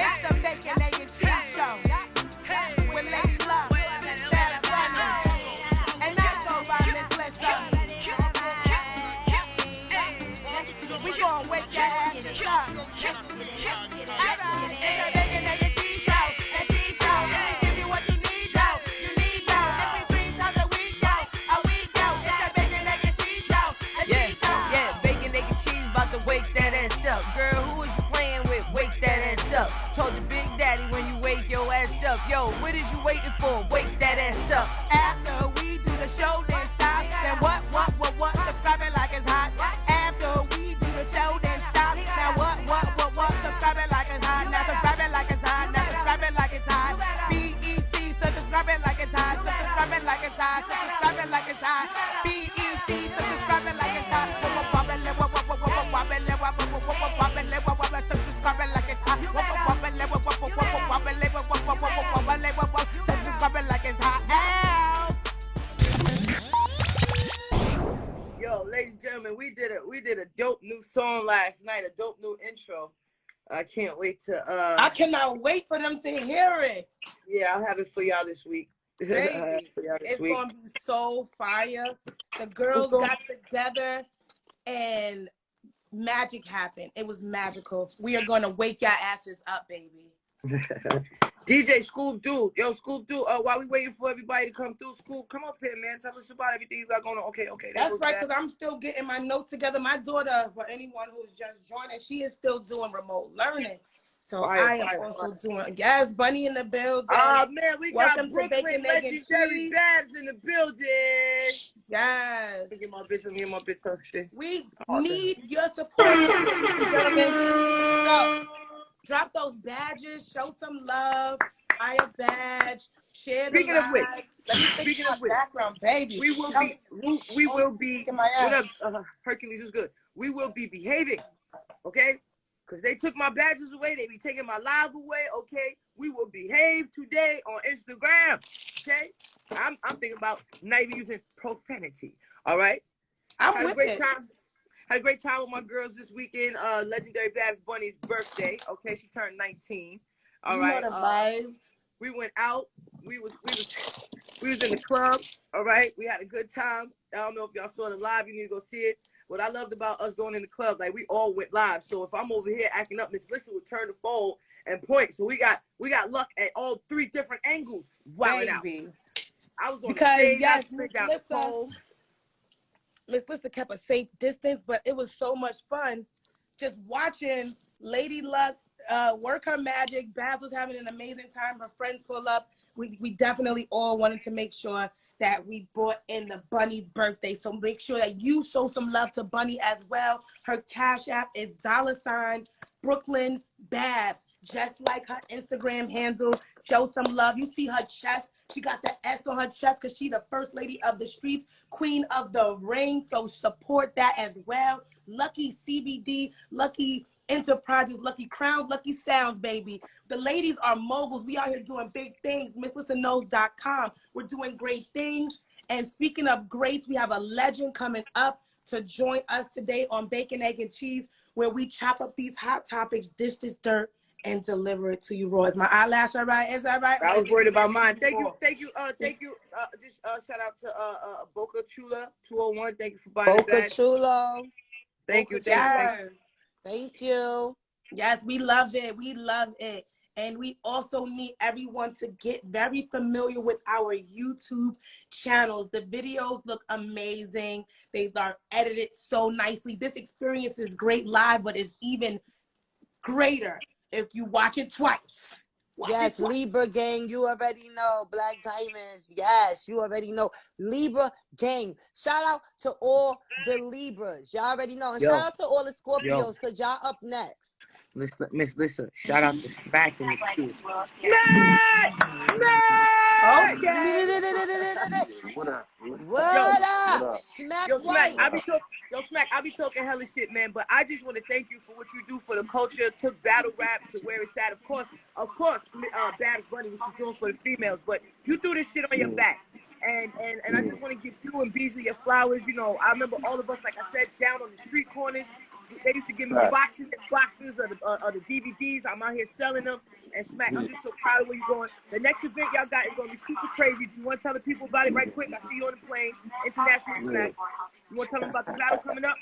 It's the Bacon, Egg, and Cheese Show with Lady Love, Bad Bunny, and I go by Miss Lissa. We gon' wake your asses up. Alright, it's the Bacon, Egg, and Cheese Show, and Cheese Show. We give you what you need, yo. You need, yo. Every 3 times a week, yo. It's the Bacon, Egg, and Cheese Show, and Cheese Show. Yeah, bacon, egg, and cheese, about to wake that ass up. Girl, who is you playing with? Wake that ass up. Told your big daddy when you wake your ass up. Yo, what is you waiting for? Wake that ass up. After we do the show, then stop. Then what? Subscribe it like it's hot. After we do the show, then stop. Now what? Subscribe it like it's hot. Now subscribe it like it's hot. Now subscribe it like it's hot. BEC, so subscribe it like it's hot. So subscribe it like it's hot. So subscribe it like it's hot. BEC, so subscribe it like it's hot. Subscribe it like it's hot. Subscribe it like it's hot. Yo, ladies and gentlemen, we did a dope new song last night, a dope new intro. I can't wait to I cannot wait for them to hear it. Yeah, I'll have it for y'all this week. Baby, it's gonna be so fire. The girls got together and magic happened. It was magical. We are gonna wake your asses up, baby. DJ Scoop Dude. Yo, Scoop Dude, while we waiting for everybody to come through, Scoop, come up here, man. Tell us about everything you got going on. Okay. That's right, because I'm still getting my notes together. My daughter, for anyone who's just joining, she is still doing remote learning. So I am also doing, yes, Bunny in the building. Oh, man, we Welcome got Brooklyn legendary Babs in the building. Yes. Let me get my bitch on shit. We need your support. So, drop those badges, show some love, buy a badge, share the Speaking of which, background, baby. we will be what up, Hercules is good. We will be behaving, okay? Because they took my badges away, they be taking my live away, okay? We will behave today on Instagram, okay? I'm thinking about not even using profanity, all right? Had a great time with my girls this weekend. Legendary Babs Bunny's birthday. Okay, she turned 19. All right. We went out. We was in the club. All right. We had a good time. I don't know if y'all saw the live. You need to go see it. What I loved about us going in the club, like we all went live. So if I'm over here acting up, Miss Lissa would turn the phone and point. So we got luck at all 3 different angles. Wow. I was on the stage. Yes, Miss Lissa kept a safe distance, but it was so much fun just watching Lady Luck work her magic. Babs was having an amazing time. Her friends pull up. We definitely all wanted to make sure that we brought in the Bunny's birthday. So make sure that you show some love to Bunny as well. Her Cash App is $Brooklyn Babs, just like her Instagram handle. Show some love. You see her chest. She got the S on her chest because she's the first lady of the streets, queen of the ring. So support that as well. Lucky CBD, Lucky Enterprises, Lucky Crowns, Lucky Sounds, baby. The ladies are moguls. We out here doing big things. MissLissaKnows.com. We're doing great things. And speaking of greats, we have a legend coming up to join us today on Bacon, Egg, and Cheese, where we chop up these hot topics, dish this dirt, and deliver it to you raw. Is my eyelash all right? Is that right? I was worried about mine. Thank you. Just shout out to Boca Chula 201. Thank you for buying that. Boca Chulo. Thank you. Thank you. Yes, we loved it. We love it. And we also need everyone to get very familiar with our YouTube channels. The videos look amazing. They are edited so nicely. This experience is great live, but it's even greater if you watch it twice. Yes, Libra gang, you already know. Black Diamonds, yes, you already know. Libra gang. Shout out to all the Libras. Y'all already know. And shout out to all the Scorpios, because y'all up next. Miss Lissa, shout out to Smack in the queue. Smack! Okay. What up? Smack, I be talking hella shit, man, but I just want to thank you for what you do for the culture. Took battle rap to where it's at. Of course, Babs Bunny, what she's doing for the females, but you threw this shit on your back. And I just want to give you and Beasley your flowers. You know, I remember all of us, like I said, down on the street corners. They used to give me boxes and boxes of the DVDs. I'm out here selling them. And Smack, I'm just so proud of where you're going. The next event y'all got is going to be super crazy. Do you want to tell the people about it right quick? I see you on the plane. International Smack. You want to tell them about the battle coming up?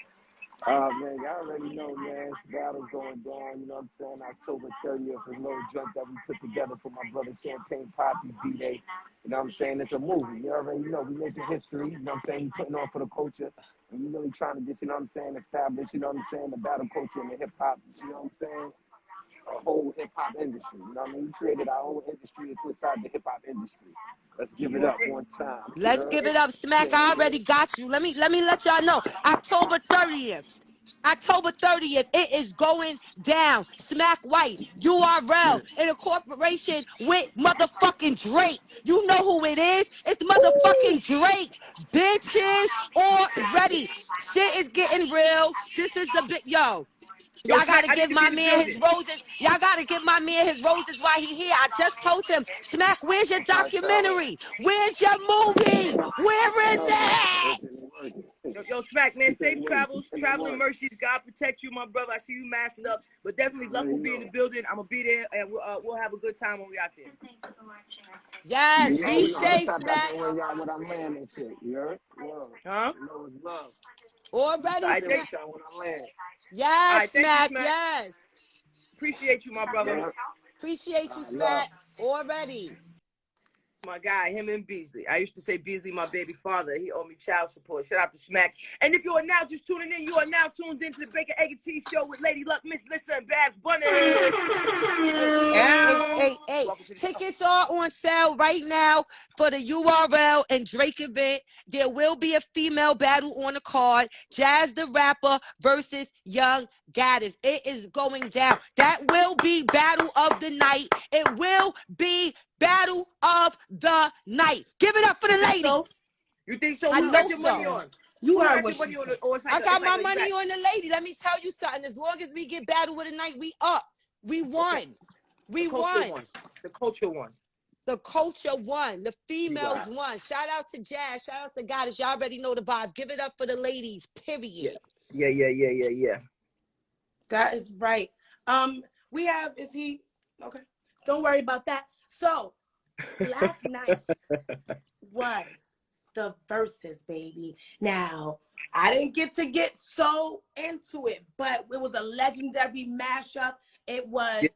Man, y'all already know, man. This battle's going down, you know what I'm saying? October 30th, a little joint that we put together for my brother Champagne Poppy B-Day. You know what I'm saying? It's a movie. You already know. We making history. You know what I'm saying? We putting on for the culture. And we really trying to just, you know what I'm saying, establish, you know what I'm saying, the battle culture and the hip-hop, you know what I'm saying? A whole hip-hop industry. You know what I mean? We created our own industry inside the hip-hop industry. Let's give it up one time. Let's give it up, Smack. I already got you. Let me let y'all know. October 30th. October 30th, it is going down. Smack White, URL, in a corporation with motherfucking Drake. You know who it is? It's motherfucking Drake. Bitches already. Shit is getting real. This is the big, yo. Y'all gotta give my man his roses. Y'all gotta give my man his roses while he here. I just told him, Smack, where's your documentary? Where's your movie? Where is it? Yo, Smack, man, safe travels, traveling mercies. God protect you, my brother. I see you mashing up, but definitely Luck will be in the building. I'm gonna be there, and we'll have a good time when we out there. Yes, be safe, Smack. When I'm landing shit, you heard? Huh? You know it's love. Already, Smack. Smack. When I land. Yes, right, Smack, you, Smack. yes. Appreciate you, my brother. Appreciate you, Smack. Already. My guy, him and Beasley. I used to say Beasley, my baby father. He owed me child support. Shout out to Smack. And if you are now just tuning in, you are now tuned into the Bacon, Egg, and Cheese Show with Lady Luck, Miss Lissa, and Babs Bunny. Hey. Tickets are on sale right now for the URL and Drake event. There will be a female battle on the card. Jazz the Rapper versus Young Gaddis. It is going down. That will be battle of the night. It will be battle of the night. Give it up for the ladies. So? You think so? I Who know got your money so. on? You heard got what your money she on? said. I got my money on the lady. Let me tell you something. As long as we get battle of the night, we up. We won. Okay. We The culture won. The culture won. The culture won. The females won. Shout out to Jazz. Shout out to Goddess. Y'all already know the vibes. Give it up for the ladies. Period. Yeah. That is right. We have, is he, okay. Don't worry about that. So, last night was the Verzuz, baby. Now, I didn't get so into it, but it was a legendary mashup. It was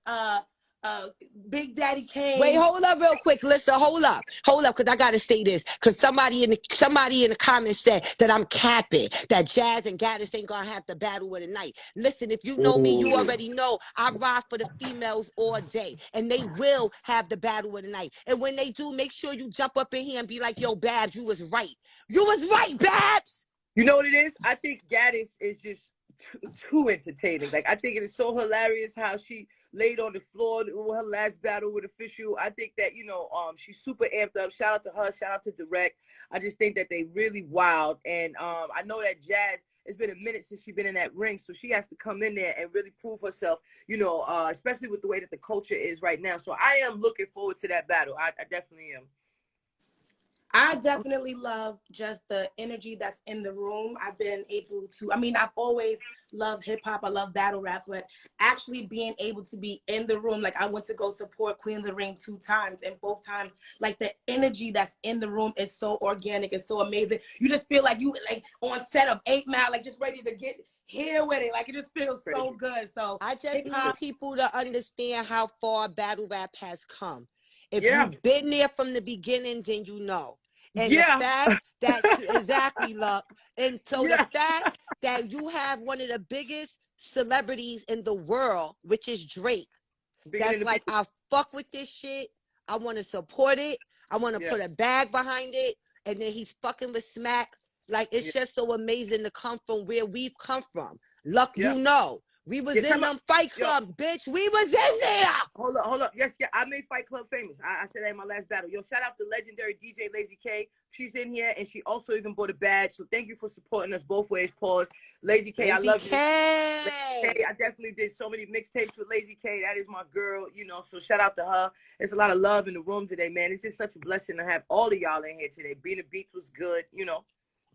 Big Daddy Kane. Wait, hold up real quick, Lissa. Hold up, because I gotta say this. Because somebody in the comments said that I'm capping, that Jazz and Gaddis ain't gonna have the battle of the night. Listen, if you know me, you already know I ride for the females all day, and they will have the battle of the night. And when they do, make sure you jump up in here and be like, "Yo, Babs, you was right. You was right, Babs." You know what it is? I think Gaddis is just too entertaining. Like, I think it is so hilarious how she laid on the floor with her last battle with Official. I think that, she's super amped up. Shout out to her. Shout out to Direct. I just think that they really wild. And I know that Jazz, it's been a minute since she's been in that ring, so she has to come in there and really prove herself, especially with the way that the culture is right now. So I am looking forward to that battle. I definitely am. I definitely love just the energy that's in the room. I've been able to, I've always loved hip hop. I love battle rap, but actually being able to be in the room, like I went to go support Queen of the Ring 2 times, and both times, like the energy that's in the room is so organic and so amazing. You just feel like you like on set of 8 Mile, like just ready to get here with it. Like it just feels so good. So I just need people to understand how far battle rap has come. If you've been there from the beginning, then you know. And the fact that exactly, Luck. And so the fact that you have one of the biggest celebrities in the world, which is Drake, that's like, I fuck with this shit. I want to support it. I want to put a bag behind it. And then he's fucking with Smack. Like, it's just so amazing to come from where we've come from. Luck, you know. We was in them fight clubs, bitch. We was in there. Hold up. Yes, yeah, I made Fight Club famous. I said that in my last battle. Yo, shout out to legendary DJ Lazy K. She's in here, and she also even bought a badge. So thank you for supporting us both ways. Pause. Lazy K, I love you. Lazy K, I definitely did so many mixtapes with Lazy K. That is my girl, you know, so shout out to her. There's a lot of love in the room today, man. It's just such a blessing to have all of y'all in here today. Being the Beats was good, you know.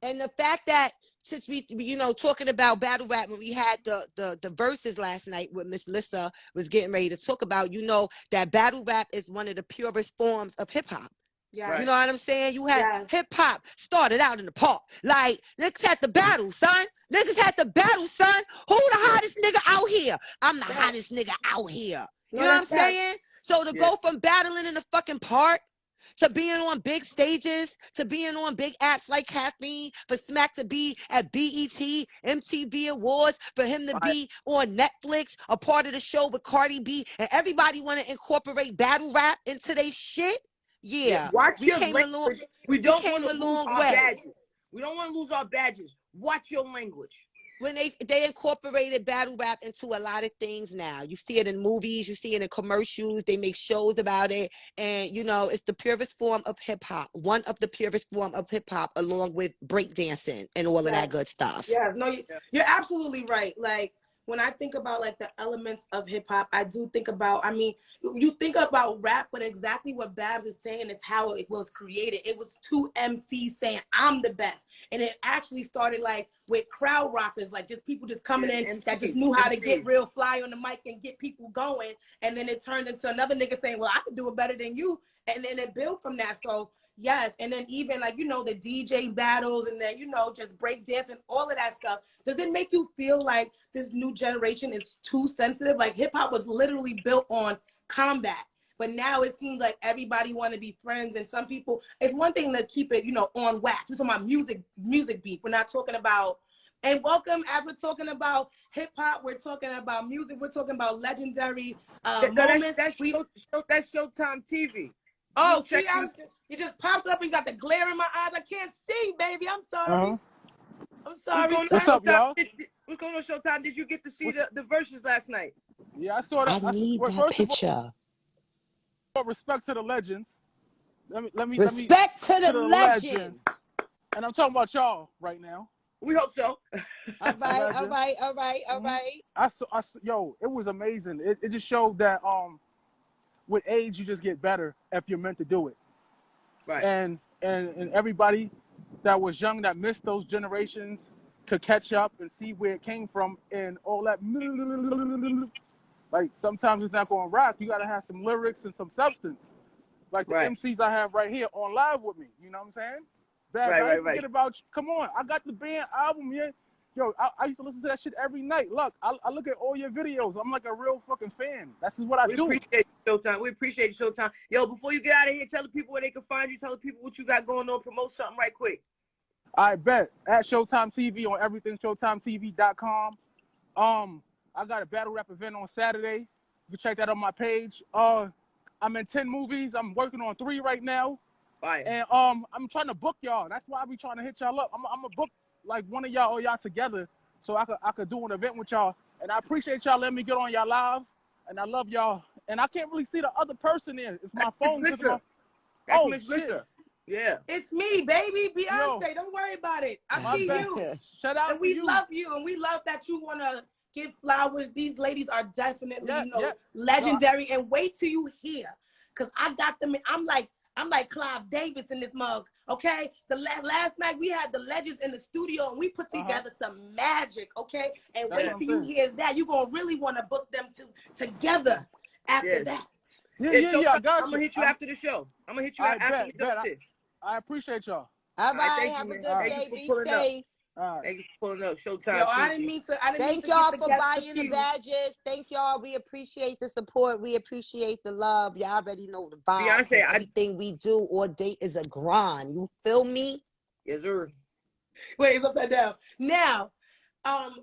And the fact that since we, you know, talking about battle rap, when we had the Verzuz last night with Miss Lissa was getting ready to talk about, you know, that battle rap is one of the purest forms of hip hop. Yeah. Right. You know what I'm saying? You had hip hop started out in the park. Like, niggas had the battle, son. Niggas had the battle, son. Who the hottest nigga out here? I'm the hottest nigga out here. You know what I'm saying? So to go from battling in the fucking park to being on big stages, to being on big acts like Caffeine, for Smack to be at BET, MTV Awards, for him to be on Netflix, a part of the show with Cardi B, and everybody want to incorporate battle rap into their shit. Yeah. Watch your language. We don't want to lose our badges. We don't want to lose our badges. Watch your language. When they incorporated battle rap into a lot of things now. You see it in movies, you see it in commercials, they make shows about it, and you know, it's the purest form of hip hop. One of the purest form of hip hop, along with breakdancing and all of that good stuff. Yeah, no, you're absolutely right. Like, when I think about like the elements of hip hop, I do think about, I mean, you think about rap, but exactly what Babs is saying is how it was created. It was two MCs saying, I'm the best. And it actually started like with crowd rockers, like just people just coming in MCs, that just knew how to get real fly on the mic and get people going. And then it turned into another nigga saying, well, I can do it better than you. And then it built from that. So yes, and then even like, you know, the DJ battles and then, you know, just break dancing, all of that stuff. Does it make you feel like this new generation is too sensitive? Like hip hop was literally built on combat, but now it seems like everybody want to be friends. And some people, it's one thing to keep it, you know, on wax. We're talking about music beef. We're not talking about, and welcome, as we're talking about hip hop, we're talking about music. We're talking about legendary moments. That's Showtime TV. Oh, see, you just popped up and got the glare in my eyes. I can't see, baby. I'm sorry. I'm sorry. What's up, y'all? What's going on, Showtime? Did you get to see the Verzuz last night? Yeah, I saw that. I need that picture. Respect to the legends. Respect to the legends. And I'm talking about y'all right now. We hope so. All right. Yo, it was amazing. It just showed that with age, you just get better if you're meant to do it. Right. And everybody that was young that missed those generations could catch up and see where it came from and all that. Like, sometimes it's not going to rock. You got to have some lyrics and some substance. Like the MCs I have right here on live with me. You know what I'm saying? Right. Forget about you. Come on. I got the band album, yeah. Yo, I used to listen to that shit every night. Look, I look at all your videos. I'm like a real fucking fan. That's just what I do. We appreciate you, Showtime. We appreciate you, Showtime. Yo, before you get out of here, tell the people where they can find you. Tell the people what you got going on. Promote something right quick. I bet. At Showtime TV on everything, ShowtimeTV.com. I got a battle rap event on Saturday. You can check that on my page. I'm in 10 movies. I'm working on 3 right now. Right. And I'm trying to book y'all. That's why I be trying to hit y'all up. I'm gonna book like one of y'all or y'all together so I could do an event with y'all. And I appreciate y'all letting me get on y'all live. And I love y'all. And I can't really see the other person there. It's my phone. That's Miss Lissa. Yeah. It's me, baby. Beyonce. Don't worry about it. I see you. Shout out and we love you. And we love that you want to give flowers. These ladies are definitely, legendary. And wait till you hear. Because I got them. I'm like Clive Davis in this mug, okay? The last night we had the legends in the studio and we put together some magic, okay? And wait till you hear that. You're going to really want to book them together after that. Yeah, I got you. I'm going to hit you after the show. I'm going to hit you after we do this. I appreciate y'all. All right, have a good day. Be safe. Thank you for pulling up. Showtime. Yo, I didn't mean to. Thank y'all for buying the badges. Thank y'all. We appreciate the support. We appreciate the love. Y'all already know the vibe. Beyonce, everything we do all day is a grind. You feel me? Yes, sir. Wait, it's upside down. Now,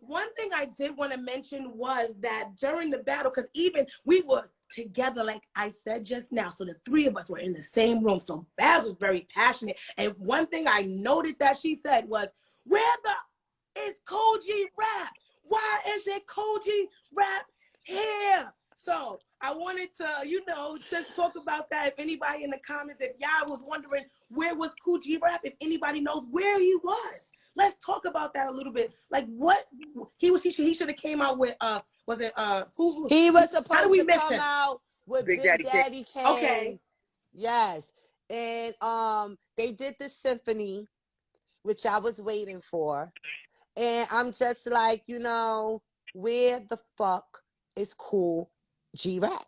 one thing I did want to mention was that during the battle, because even we were together, like I said just now, so the 3 of us were in the same room. So Babs was very passionate. And one thing I noted that she said was, where the is Koji Rap? Why is it Koji Rap here? So I wanted to, just talk about that. If anybody in the comments, if y'all was wondering where was Koji Rap, if anybody knows where he was, let's talk about that a little bit. Like what he should have came out with. Was it who? He was supposed to come him? out with Big Daddy Kane. Okay. Yes, and they did the symphony, which I was waiting for, and I'm just like, where the fuck is Cool G Rap?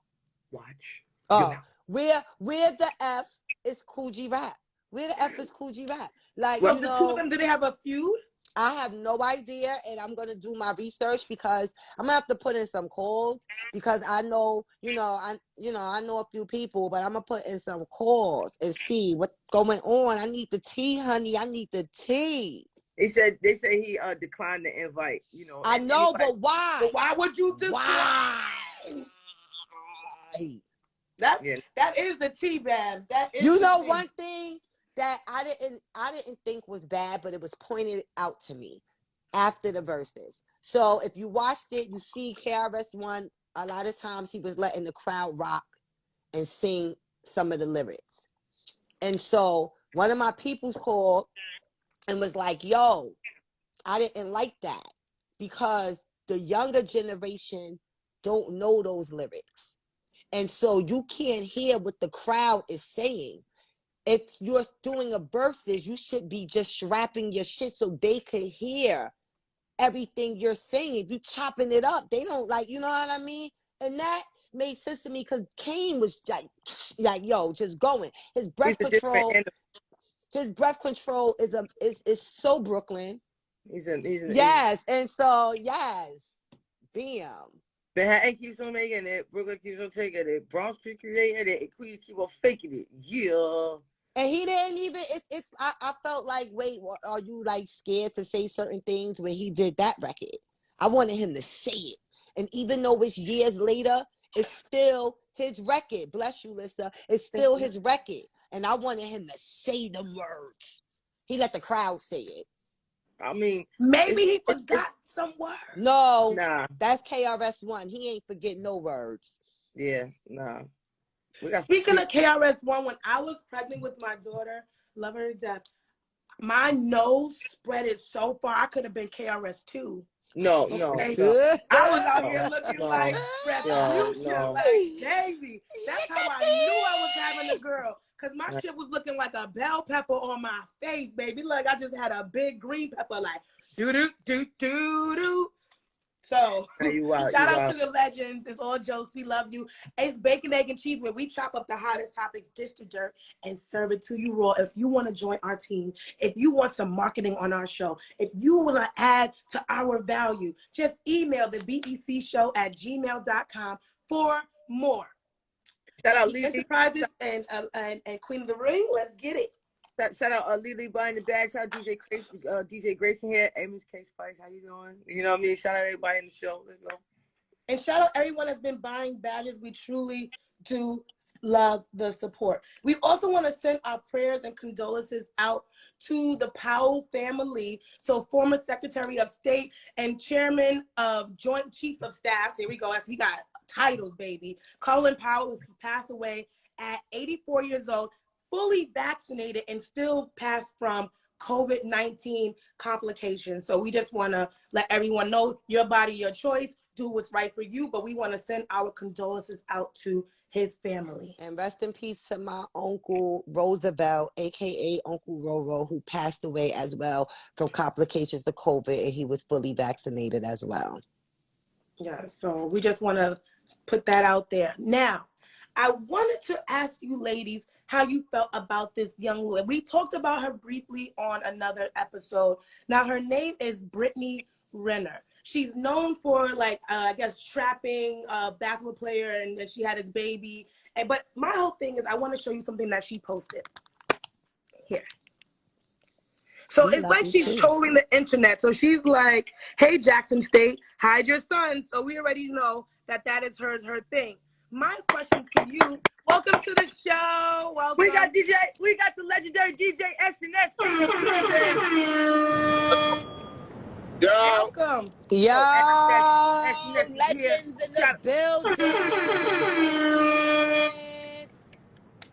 Watch. Oh, where the F is Cool G Rap? Where the F is Cool G Rap? Like, well, the two of them, did they have a feud? I have no idea, and I'm gonna do my research because I'm gonna have to put in some calls because I know, I know a few people, but I'm gonna put in some calls and see what's going on. I need the tea, honey. I need the tea. They say he declined the invite. I know, but why? But why would you decline? Why? That is the tea, Babs. That is one thing that I didn't think was bad, but it was pointed out to me after the Verzuz. So if you watched it, you see KRS-One, a lot of times he was letting the crowd rock and sing some of the lyrics. And so one of my peoples called and was like, yo, I didn't like that because the younger generation don't know those lyrics. And so you can't hear what the crowd is saying. If you're doing a Verzuz, you should be just rapping your shit so they could hear everything you're saying. If you chopping it up, they don't like, you know what I mean? And that made sense to me because Kane was like, yo, just going. His breath control is so Brooklyn. Yes, and so yes, bam. Manhattan keeps on making it, Brooklyn keeps on taking it, Bronx keeps creating it, and Queens keep on faking it. Yeah. And he didn't even, I felt like, wait, are you like scared to say certain things when he did that record? I wanted him to say it. And even though it's years later, it's still his record. Bless you, Lissa. It's still his record. And I wanted him to say the words. He let the crowd say it. I mean, maybe he forgot some words. No, nah. That's KRS-One. He ain't forgetting no words. Yeah, nah. Speaking of KRS-One, when I was pregnant with my daughter, love her to death, my nose spreaded so far I could have been KRS-2. No. I was out here looking like Fuchsia, like Davy. That's how I knew I was having a girl. Because my shit was looking like a bell pepper on my face, baby. Like I just had a big green pepper, like do-do-do-do-do. So, shout out to the legends. It's all jokes. We love you. It's Bacon, Egg, and Cheese, where we chop up the hottest topics, dish to dirt, and serve it to you raw. If you want to join our team, if you want some marketing on our show, if you want to add to our value, just email the BECShow@gmail.com for more. Shout out Lily Enterprises and Queen of the Ring. Let's get it. Shout out Lily buying the bag. Shout out DJ Grayson here. Amy's K Spice, how you doing? You know what I mean? Shout out everybody in the show. Let's go. And shout out everyone that's been buying badges. We truly do love the support. We also want to send our prayers and condolences out to the Powell family. So former Secretary of State and Chairman of Joint Chiefs of Staff, here we go, as he got titles, baby. Colin Powell, who passed away at 84 years old, fully vaccinated and still passed from COVID-19 complications. So we just want to let everyone know, your body, your choice, do what's right for you, but we want to send our condolences out to his family. And rest in peace to my uncle Roosevelt, aka Uncle Roro, who passed away as well from complications of COVID, and he was fully vaccinated as well. Yeah, so we just want to put that out there. Now, I wanted to ask you ladies how you felt about this young lady. We talked about her briefly on another episode. Now, her name is Brittany Renner. She's known for, like, I guess, trapping, basketball player, and that she had his baby. But my whole thing is I want to show you something that she posted. Here. So it's like she's trolling the internet. So she's like, hey, Jackson State, hide your son. So we already know that that is her thing. My question to you, welcome to the show. Welcome. We got the legendary DJ SNS. Yo. Welcome. Yo. SNS is here. Legends in the building.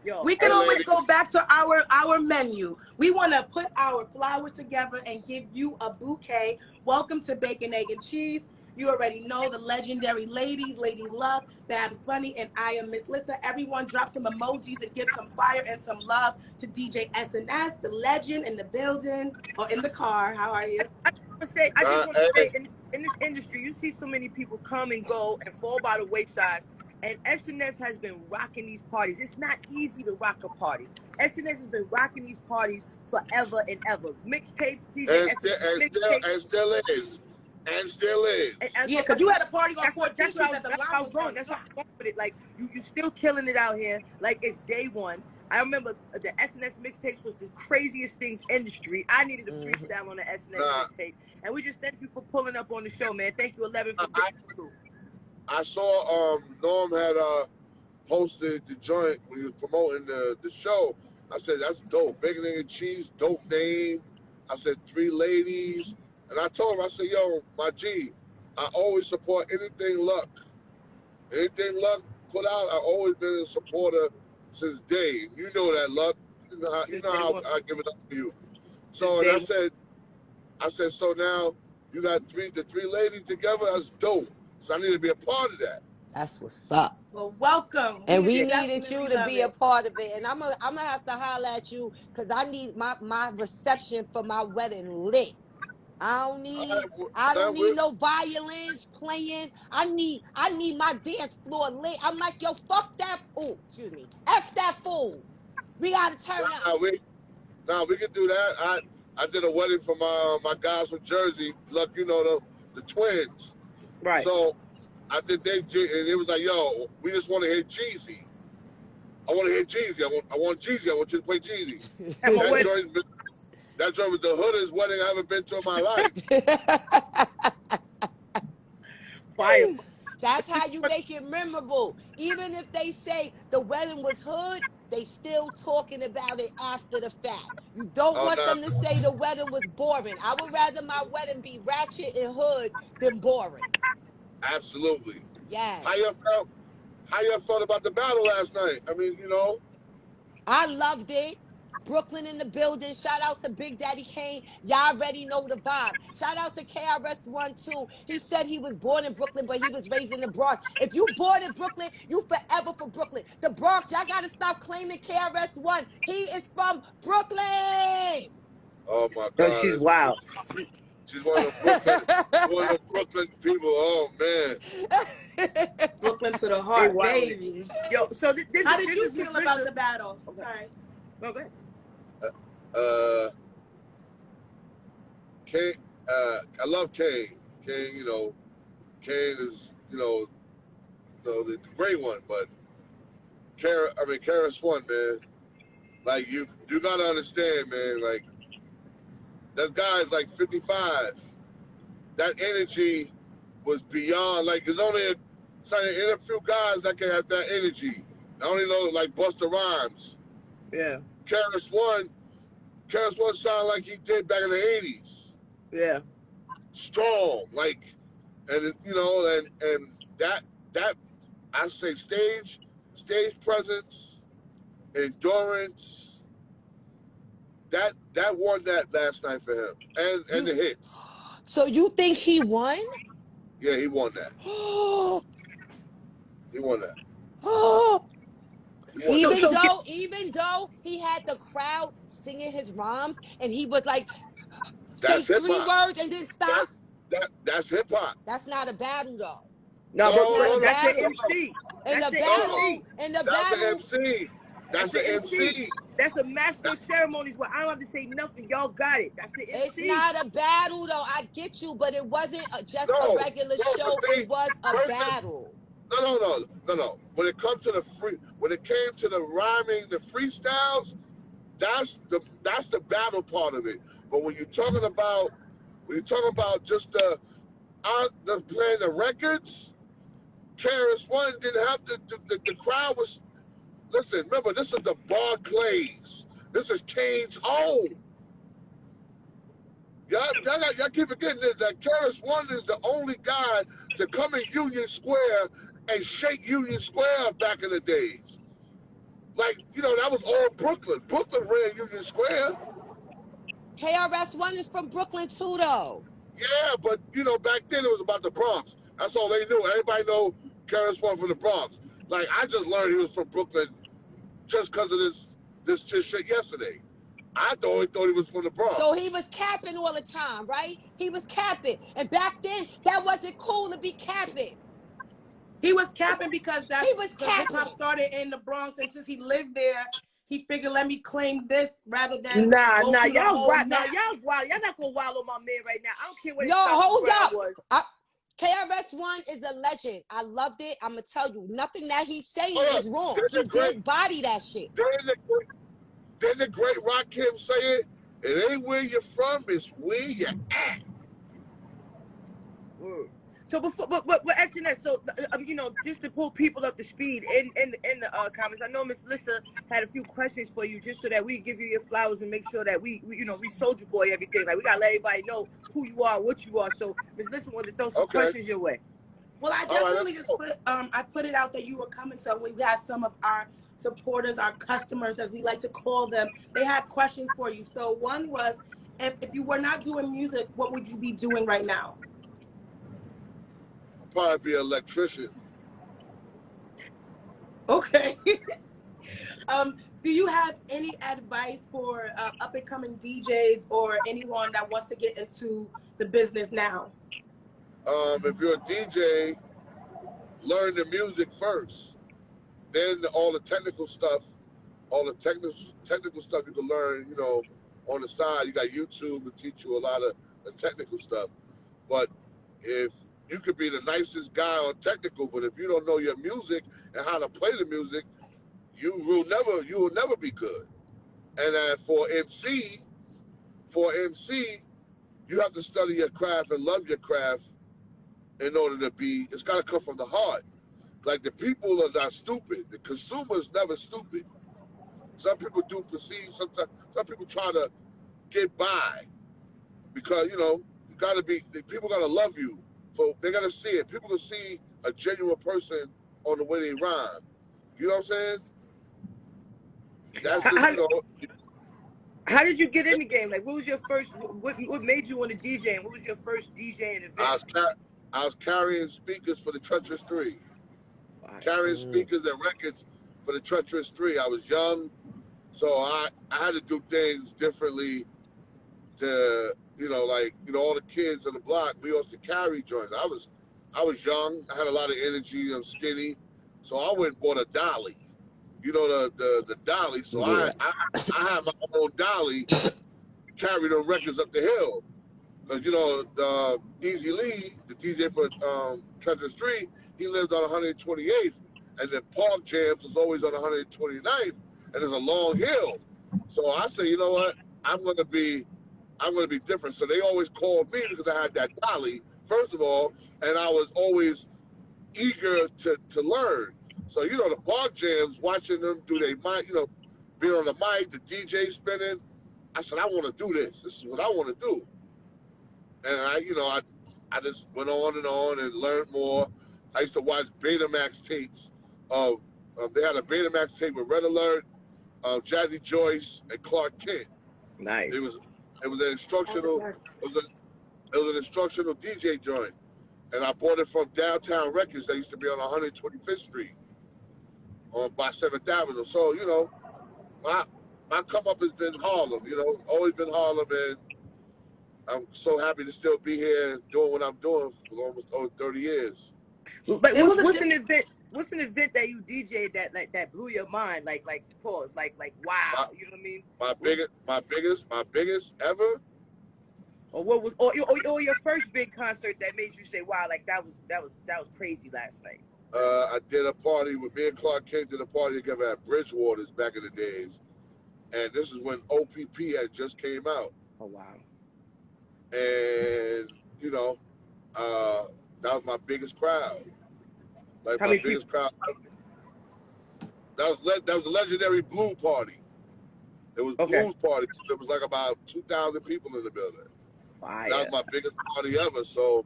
Yo, we can always go back to our menu. We want to put our flowers together and give you a bouquet. Welcome to Bacon, Egg, and Cheese. You already know the legendary ladies, Lady Luck, Babs Bunny, and I am Miss Lissa. Everyone drop some emojis and give some fire and some love to DJ SNS, the legend in the building or in the car. How are you? I just want to say, in this industry, you see so many people come and go and fall by the wayside. And SNS has been rocking these parties. It's not easy to rock a party. SNS has been rocking these parties forever and ever. Mixtapes, DJ SNS mixtapes. And still is. And still is. Yeah, because you had a party on 14th That's Street where at the I was going. That's what I'm going with it. Like, you still killing it out here. Like, it's day one. I remember the SNS mixtapes was the craziest things industry. I needed a freestyle on the SNS mixtape. And we just thank you for pulling up on the show, man. Thank you, 11, for being through. I saw Norm had posted the joint when he was promoting the show. I said, that's dope. Bacon, Egg, and Cheese, dope name. I said, 3 ladies. And I told him, I said, yo, my G, I always support anything Luck. Anything Luck put out, I've always been a supporter since day. You know that, Luck. You know how I give it up for you. So and I said, so now you got the three ladies together. That's dope. So I need to be a part of that. That's what's up. Well, welcome. And we needed you to be a part of it. And I'm gonna have to holler at you because I need my reception for my wedding lit. I don't need no violins playing. I need my dance floor lit. I'm like, yo, fuck that. Oh, excuse me. F that fool. We gotta turn up. We can do that. I did a wedding for my guys from Jersey. Look, you know the twins. Right. So I did and it was like, yo, we just want to hear Jeezy. I want to hear Jeezy. I want Jeezy. I want you to play Jeezy. That joint was the hoodest wedding I ever been to in my life. Fire. That's how you make it memorable. Even if they say the wedding was hood, they still talking about it after the fact. You don't want them to say the wedding was boring. I would rather my wedding be ratchet and hood than boring. Absolutely. Yes. How you felt about the battle last night? I mean, you know. I loved it. Brooklyn in the building. Shout out to Big Daddy Kane. Y'all already know the vibe. Shout out to KRS-One too. He said he was born in Brooklyn, but he was raised in the Bronx. If you born in Brooklyn, you forever for Brooklyn. The Bronx, y'all gotta stop claiming KRS-One. He is from Brooklyn. Oh my God. No, she's wild. She's one of the Brooklyn people. Oh man. Brooklyn to the heart, baby. Yo, so how did you feel about the battle? Okay. Sorry. No, go ahead. Kane, I love Kane. Kane, you know, Kane is, the great one, but KRS-One, man. Like you gotta understand, man. Like that guy's like 55. That energy was beyond. Like there's only a few guys that can have that energy. I only know like Busta Rhymes. Yeah. KRS-One sounded like he did back in the 80s. Yeah. Strong, like, and that I say stage presence, endurance. That won that last night for him, and the hits. So you think he won? Yeah, he won that. He won that. Even though he had the crowd singing his rhymes and he would like say 3 words and then stop. That's hip hop. That's not a battle though. No, that's an MC. That's an MC. That's a master of ceremonies where I don't have to say nothing. Y'all got it. That's an MC. It's not a battle though. I get you, but it wasn't just a regular show. It was a battle. No. When it came to the rhyming, the freestyles, that's the battle part of it. But when you're talking about just the playing the records, KRS-One didn't have the crowd was. Listen, remember this is the Barclays. This is Kane's home. Y'all keep forgetting that KRS-One is the only guy to come in Union Square and shake Union Square back in the days. Like, you know, that was all Brooklyn. Brooklyn ran Union Square. KRS-One is from Brooklyn too, though. Yeah, but, you know, back then it was about the Bronx. That's all they knew. Everybody know KRS-One from the Bronx. Like, I just learned he was from Brooklyn just because of this shit yesterday. I thought he was from the Bronx. So he was capping all the time, right? He was capping. And back then, that wasn't cool to be capping. He was capping because hip hop started in the Bronx, and since he lived there, he figured, let me claim this rather than y'all wild. Y'all not gonna wild on my man right now. I don't care what. No, hold up. KRS-One is a legend. I loved it. I'm gonna tell you, nothing that he's saying is wrong. He did body that shit. Didn't the great Rakim say it? It ain't where you're from, it's where you're at. Word. So before, but SNS. So you know, just to pull people up to speed in the comments. I know Miss Lissa had a few questions for you, just so that we give you your flowers and make sure that we you know, we soldier boy everything. Like, we gotta let everybody know who you are, what you are. So Miss Lissa wanted to throw some questions your way. Well, I definitely just put I put it out that you were coming, so we had some of our supporters, our customers, as we like to call them. They had questions for you. So one was, if you were not doing music, what would you be doing right now? I'd probably be an electrician. Okay. Do you have any advice for up and coming DJs or anyone that wants to get into the business now? If you're a DJ, learn the music first. Then all the technical stuff you can learn, you know, on the side. You got YouTube to teach you a lot of the technical stuff. But if you could be the nicest guy on technical, but if you don't know your music and how to play the music, you will never be good. And for MC, you have to study your craft and love your craft in order to be. It's got to come from the heart. Like, the people are not stupid. The consumer is never stupid. Some people do perceive. Sometimes some people try to get by because, you know, you got to be. People got to love you. They got to see it. People can see a genuine person on the way they rhyme. You know what I'm saying? That's just, you know. How did you get in the game? Like, what was your first? What made you want to DJ? And what was your first DJing event? I was carrying speakers for the Treacherous 3. Carrying speakers and records for the Treacherous 3. I was young, so I had to do things differently to, you know, like, you know, all the kids on the block, we used to carry joints. I was young, I had a lot of energy, I'm skinny, so I went and bought a dolly. You know, the dolly, so I had my own dolly, carry the records up the hill. Because, you know, Easy Lee, the DJ for Treacherous 3, he lived on 128th, and the Park Jams was always on 129th, and there's a long hill. So I said, you know what, I'm gonna be different. So they always called me because I had that dolly, first of all, and I was always eager to learn. So, you know, the Park Jams, watching them do their mic, you know, being on the mic, the DJ spinning, I said, I want to do this. This is what I want to do. And I just went on and learned more. I used to watch Betamax tapes of they had a Betamax tape with Red Alert, Jazzy Joyce, and Clark Kent. Nice. It was an instructional. It was an instructional DJ joint, and I bought it from Downtown Records. That used to be on 125th Street, by 7th Avenue. So, you know, my come up has been Harlem. You know, always been Harlem, and I'm so happy to still be here doing what I'm doing for almost over 30 years. But what's an event that you DJ'd that blew your mind? Like pause. Like wow. You know what I mean? My biggest ever. Or what was or your first big concert that made you say, wow, like that was crazy last night? I did a party with me and Clark Kent did a party together at Bridgewater's back in the days, and this is when OPP had just came out. Oh wow. And you know, that was my biggest crowd. Like how my biggest crowd. That was a legendary Blue party. It was Blues party. There was like about 2,000 people in the building. Fire. That was my biggest party ever. So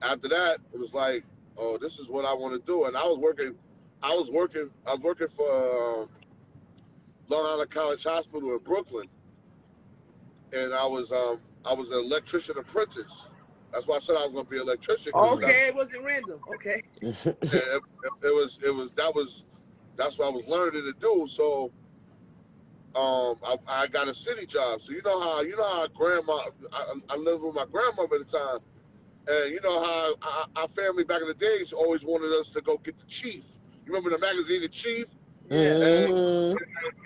after that, it was like, oh, this is what I want to do. And I was working for Long Island College Hospital in Brooklyn, and I was an electrician apprentice. That's why I said I was going to be an electrician. Okay, it wasn't random. Okay. That's what I was learning to do. So I got a city job. So you know how grandma, I lived with my grandmother at the time, and you know how our family back in the days always wanted us to go get the chief. You remember the magazine, The Chief? Yeah. And,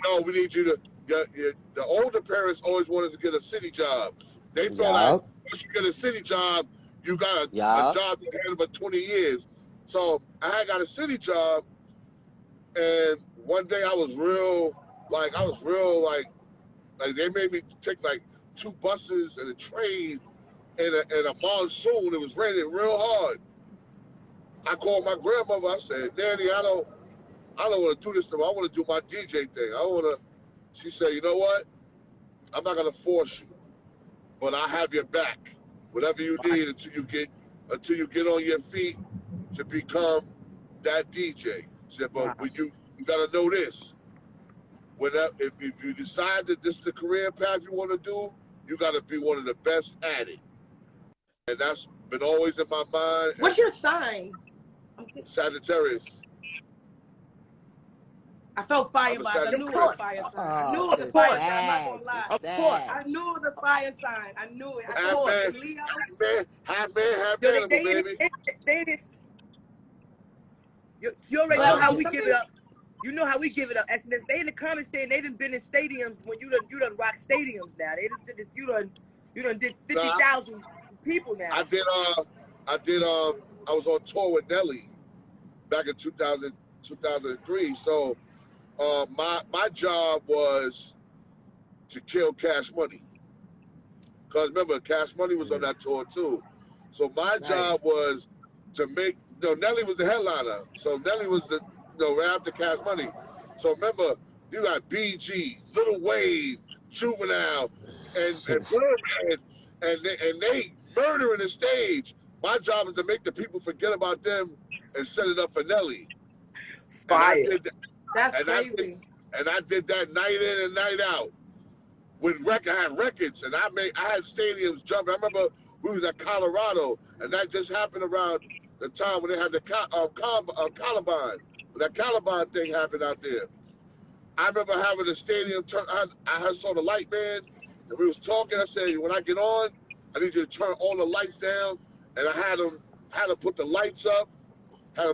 no, we need you to. The older parents always wanted to get a city job. They felt like once you get a city job, you got a job you had for 20 years. So I had got a city job, and one day I was real like they made me take like 2 buses and a train and a monsoon. It was raining real hard. I called my grandmother. I said, Nanny, I don't want to do this no more. I want to do my DJ thing. She said, you know what? I'm not gonna force you, but I have your back. Whatever you need until you get on your feet to become that DJ. She said, but when you gotta know this. If you decide that this is the career path you want to do, you gotta be one of the best at it. And that's been always in my mind. What's your sign? Sagittarius. I felt fire vibes. I knew it was a fire sign. I knew it was a fire sign. I'm not gonna lie. Of course. I knew it was a fire sign. I knew it. I Half man, baby. You already know how we give it up. You know how we give it up. SNS, they in the comments saying they done been in stadiums when you done rock stadiums now. They just said that you done did 50,000 people now. I was on tour with Nelly back in 2003. So my job was to kill Cash Money. Because remember, Cash Money was on that tour too. So my job was to make, Nelly was the headliner. So Nelly was right after Cash Money. So remember, you got BG, Lil Wayne, Juvenile, and Birdman, and they murdering the stage. My job is to make the people forget about them and set it up for Nelly. Fire. That's crazy. I did that night in and night out. I had records, and I had stadiums jumping. I remember we was at Colorado, and that just happened around the time when they had the Columbine. When that Columbine thing happened out there. I remember having the stadium turn. I saw the light man, and we was talking. I said, when I get on, I need you to turn all the lights down. And I had to put the lights up. The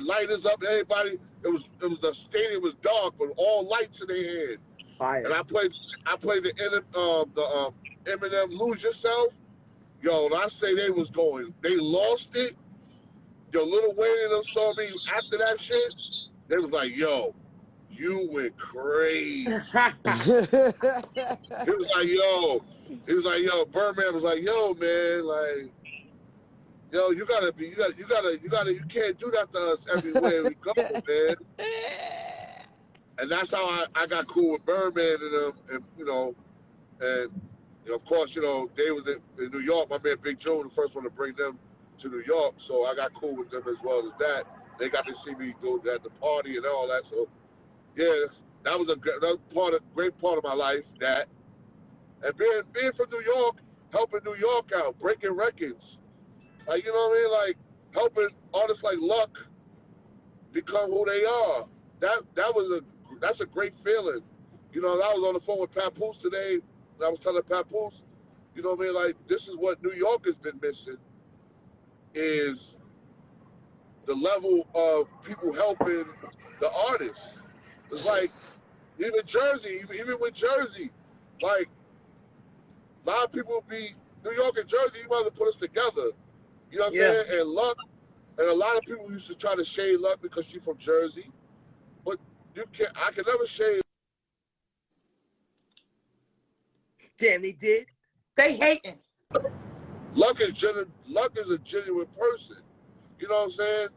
lighters up. And everybody. It was the stadium was dark, but all lights in their head. Fire. And I played the Eminem Lose Yourself. Yo, when I say they lost it. Yo, Lil Wayne and them saw me after that shit. They was like, yo, you went crazy. He was like, yo, Birdman was like, yo, man, like, yo, you can't do that to us everywhere we go, man. And that's how I got cool with Birdman and them, and of course, they was in New York. My man Big Joe was the first one to bring them to New York, so I got cool with them as well as that. They got to see me do at the party and all that. So, yeah, that was a great part of my life. That and being from New York, helping New York out, breaking records, like you know what I mean, like helping artists like Luck become who they are. That's a great feeling. I was on the phone with Papoose today. And I was telling Papoose, you know what I mean, like this is what New York has been missing. Is the level of people helping the artists. It's like, even with Jersey, like, a lot of people New York and Jersey, you might have put us together. You know what I'm saying? And Luck, and a lot of people used to try to shade Luck because she's from Jersey. But I can never shade. Damn, they did? They hating. Luck is a genuine person. You know what I'm saying?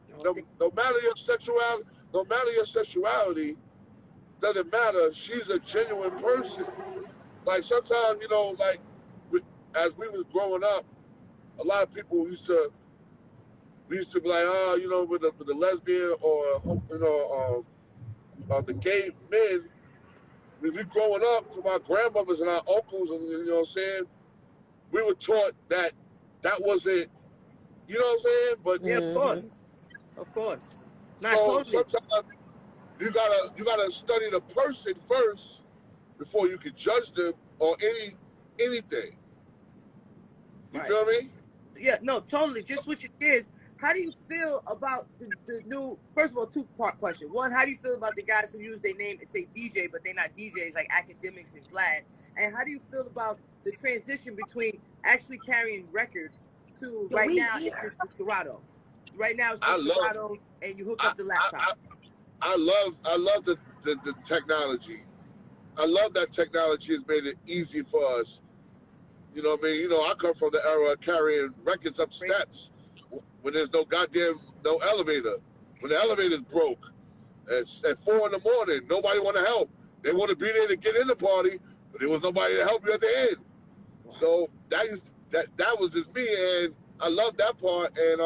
No matter your sexuality, doesn't matter. She's a genuine person. Like sometimes, like as we was growing up, a lot of people used to be like, oh, you know, with the lesbian or the gay men. We growing up from our grandmothers and our uncles, and you know what I'm saying, we were taught that wasn't, you know what I'm saying? But yeah, of course. Not so totally. sometimes you gotta study the person first before you can judge them on anything. You feel me? Yeah, no, totally. Just switching gears. How do you feel about the new? First of all, two-part question. One, how do you feel about the guys who use their name and say DJ, but they're not DJs, like Academics and Vlad? And how do you feel about the transition between actually carrying records to right now it's just the Serato? Right now it's just Seratos, and you hook up the laptop. I love the technology. I love that technology has made it easy for us. You know what I mean? You know, I come from the era of carrying records up steps when there's no elevator. When the elevator's broke at 4 in the morning, nobody want to help. They want to be there to get in the party, but there was nobody to help you at the end. So that was just me, and I love that part. And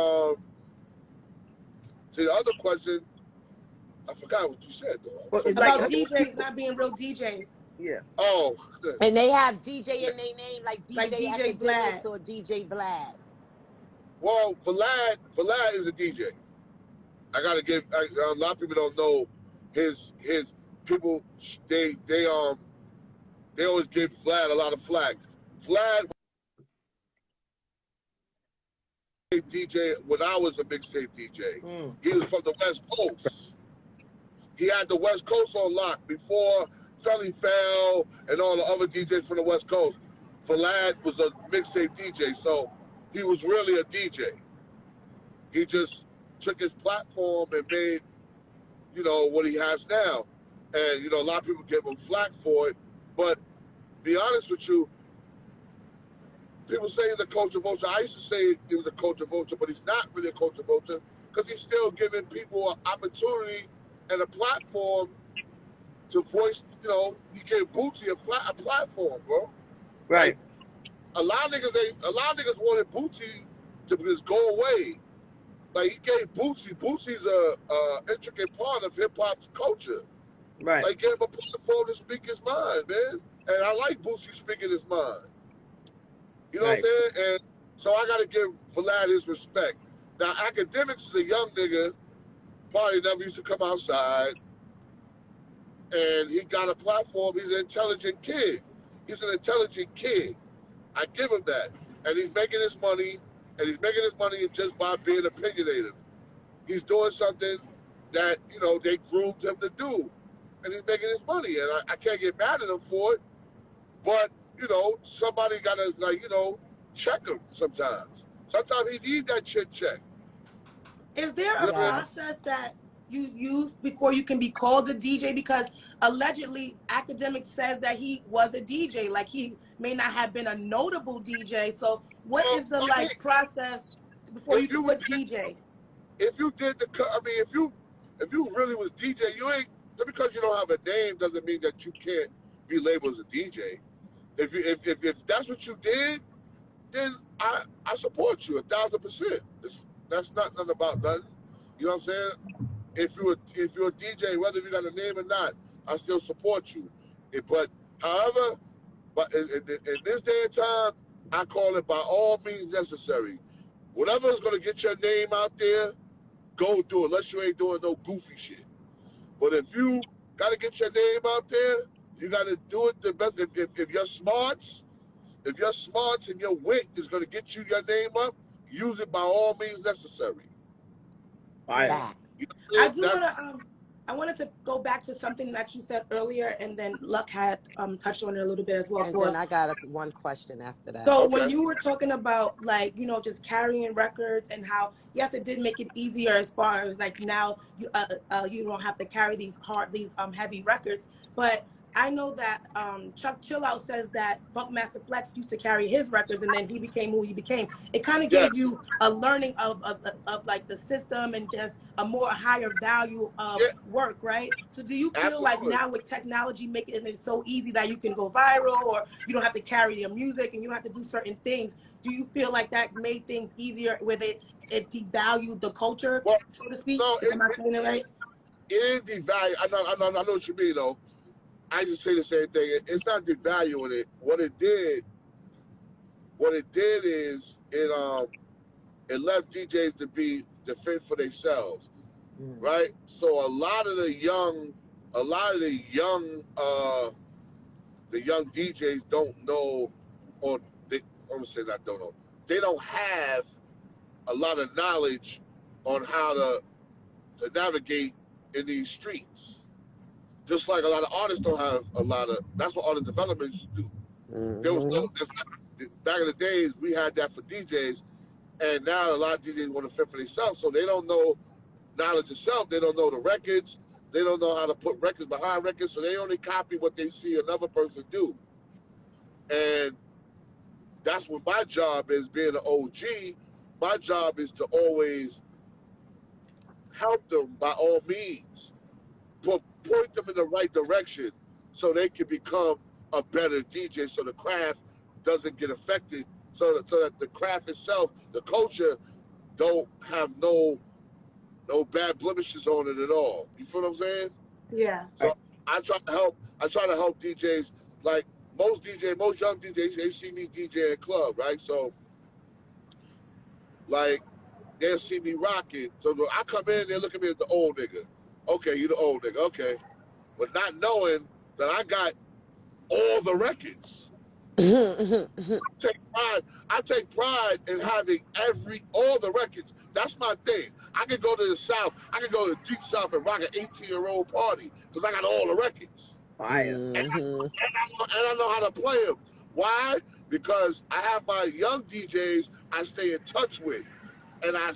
see, the other question, I forgot what you said though. Well, about DJs not being real DJs. Yeah. Oh. And they have DJ in their name, like DJ, Academics Vlad. or DJ Vlad. Well, Vlad is a DJ. I gotta give. A lot of people don't know his people. They always give Vlad a lot of flack. Vlad DJ when I was a mixtape DJ. He was from the West Coast. He had the West Coast on lock before Felly Fell and all the other DJs from the West Coast. Vlad was a mixtape DJ, so he was really a DJ. He just took his platform and made, you know, what he has now. And, you know, a lot of people give him flack for it. But be honest with you, people say he's a culture vulture. I used to say he was a culture vulture, but he's not really a culture vulture because he's still giving people an opportunity and a platform to voice. You know, he gave Bootsy a platform, bro. Right. Like, a lot of niggas wanted Bootsy to just go away. Like, he gave Bootsy. Bootsy's a intricate part of hip hop's culture. Right. Like, gave him a platform to speak his mind, man. And I like Bootsy speaking his mind. You know what I'm saying? And so I got to give Vlad his respect. Now, Academics is a young nigga, probably never used to come outside, and he got a platform. He's an intelligent kid. He's an intelligent kid. I give him that. And he's making his money, and he's making his money just by being opinionative. He's doing something that, you know, they groomed him to do. And he's making his money, and I can't get mad at him for it. But, you know, somebody got to, like, you know, check him sometimes. Sometimes he needs that shit check. Is there a process that you use before you can be called a DJ? Because allegedly, Academic says that he was a DJ. Like, he may not have been a notable DJ. So what is the, like, process before you can put DJ? If you did if you really was DJ, you ain't, just because you don't have a name doesn't mean that you can't be labeled as a DJ. If that's what you did, then I support you 1,000%. That's not nothing about nothing. You know what I'm saying? If you're a DJ, whether you got a name or not, I still support you. However, in this day and time, I call it by all means necessary. Whatever is going to get your name out there, go do it, unless you ain't doing no goofy shit. But if you got to get your name out there, you got to do it the best. If your smarts and your wit is going to get you your name up, use it by all means necessary. Right. I wanted to go back to something that you said earlier, and then Luck had touched on it a little bit as well. And then I got one question after that. So when you were talking about, like, you know, just carrying records and how, yes, it did make it easier as far as, like, now you don't have to carry these heavy records. But I know that Chuck Chillout says that Funkmaster Flex used to carry his records, and then he became who he became. It kind of gave you a learning of like the system and just a more higher value of work, right? So do you feel like now with technology making it so easy that you can go viral, or you don't have to carry your music and you don't have to do certain things? Do you feel like that made things easier with it devalued the culture, so to speak? No, Am I saying it right? It ain't devalue. I know what you mean, though. I just say the same thing. It's not devaluing it. What it did is it left DJs to fend for themselves, right? So a lot of the young DJs don't know, or I'm gonna say that don't know. They don't have a lot of knowledge on how to navigate in these streets. Just like a lot of artists don't have a lot of, that's what artist developments do. There was no, back in the days, we had that for DJs, and now a lot of DJs want to fit for themselves, so they don't know knowledge itself. They don't know the records. They don't know how to put records behind records, so they only copy what they see another person do. And that's what my job is, being an OG. My job is to always help them by all means. Point them in the right direction so they can become a better DJ, so the craft doesn't get affected, so that the craft itself, the culture, don't have no bad blemishes on it at all. You feel what I'm saying? Yeah. So I try to help DJs, like most young DJs, they see me DJ in club, right? So like they'll see me rocking. So I come in, they look at me as the old nigga. Okay, you the old nigga, okay. But not knowing that I got all the records. I take pride in having all the records. That's my thing. I can go to the South, I can go to the Deep South and rock an 18-year-old party because I got all the records. And I know how to play them. Why? Because I have my young DJs I stay in touch with. And I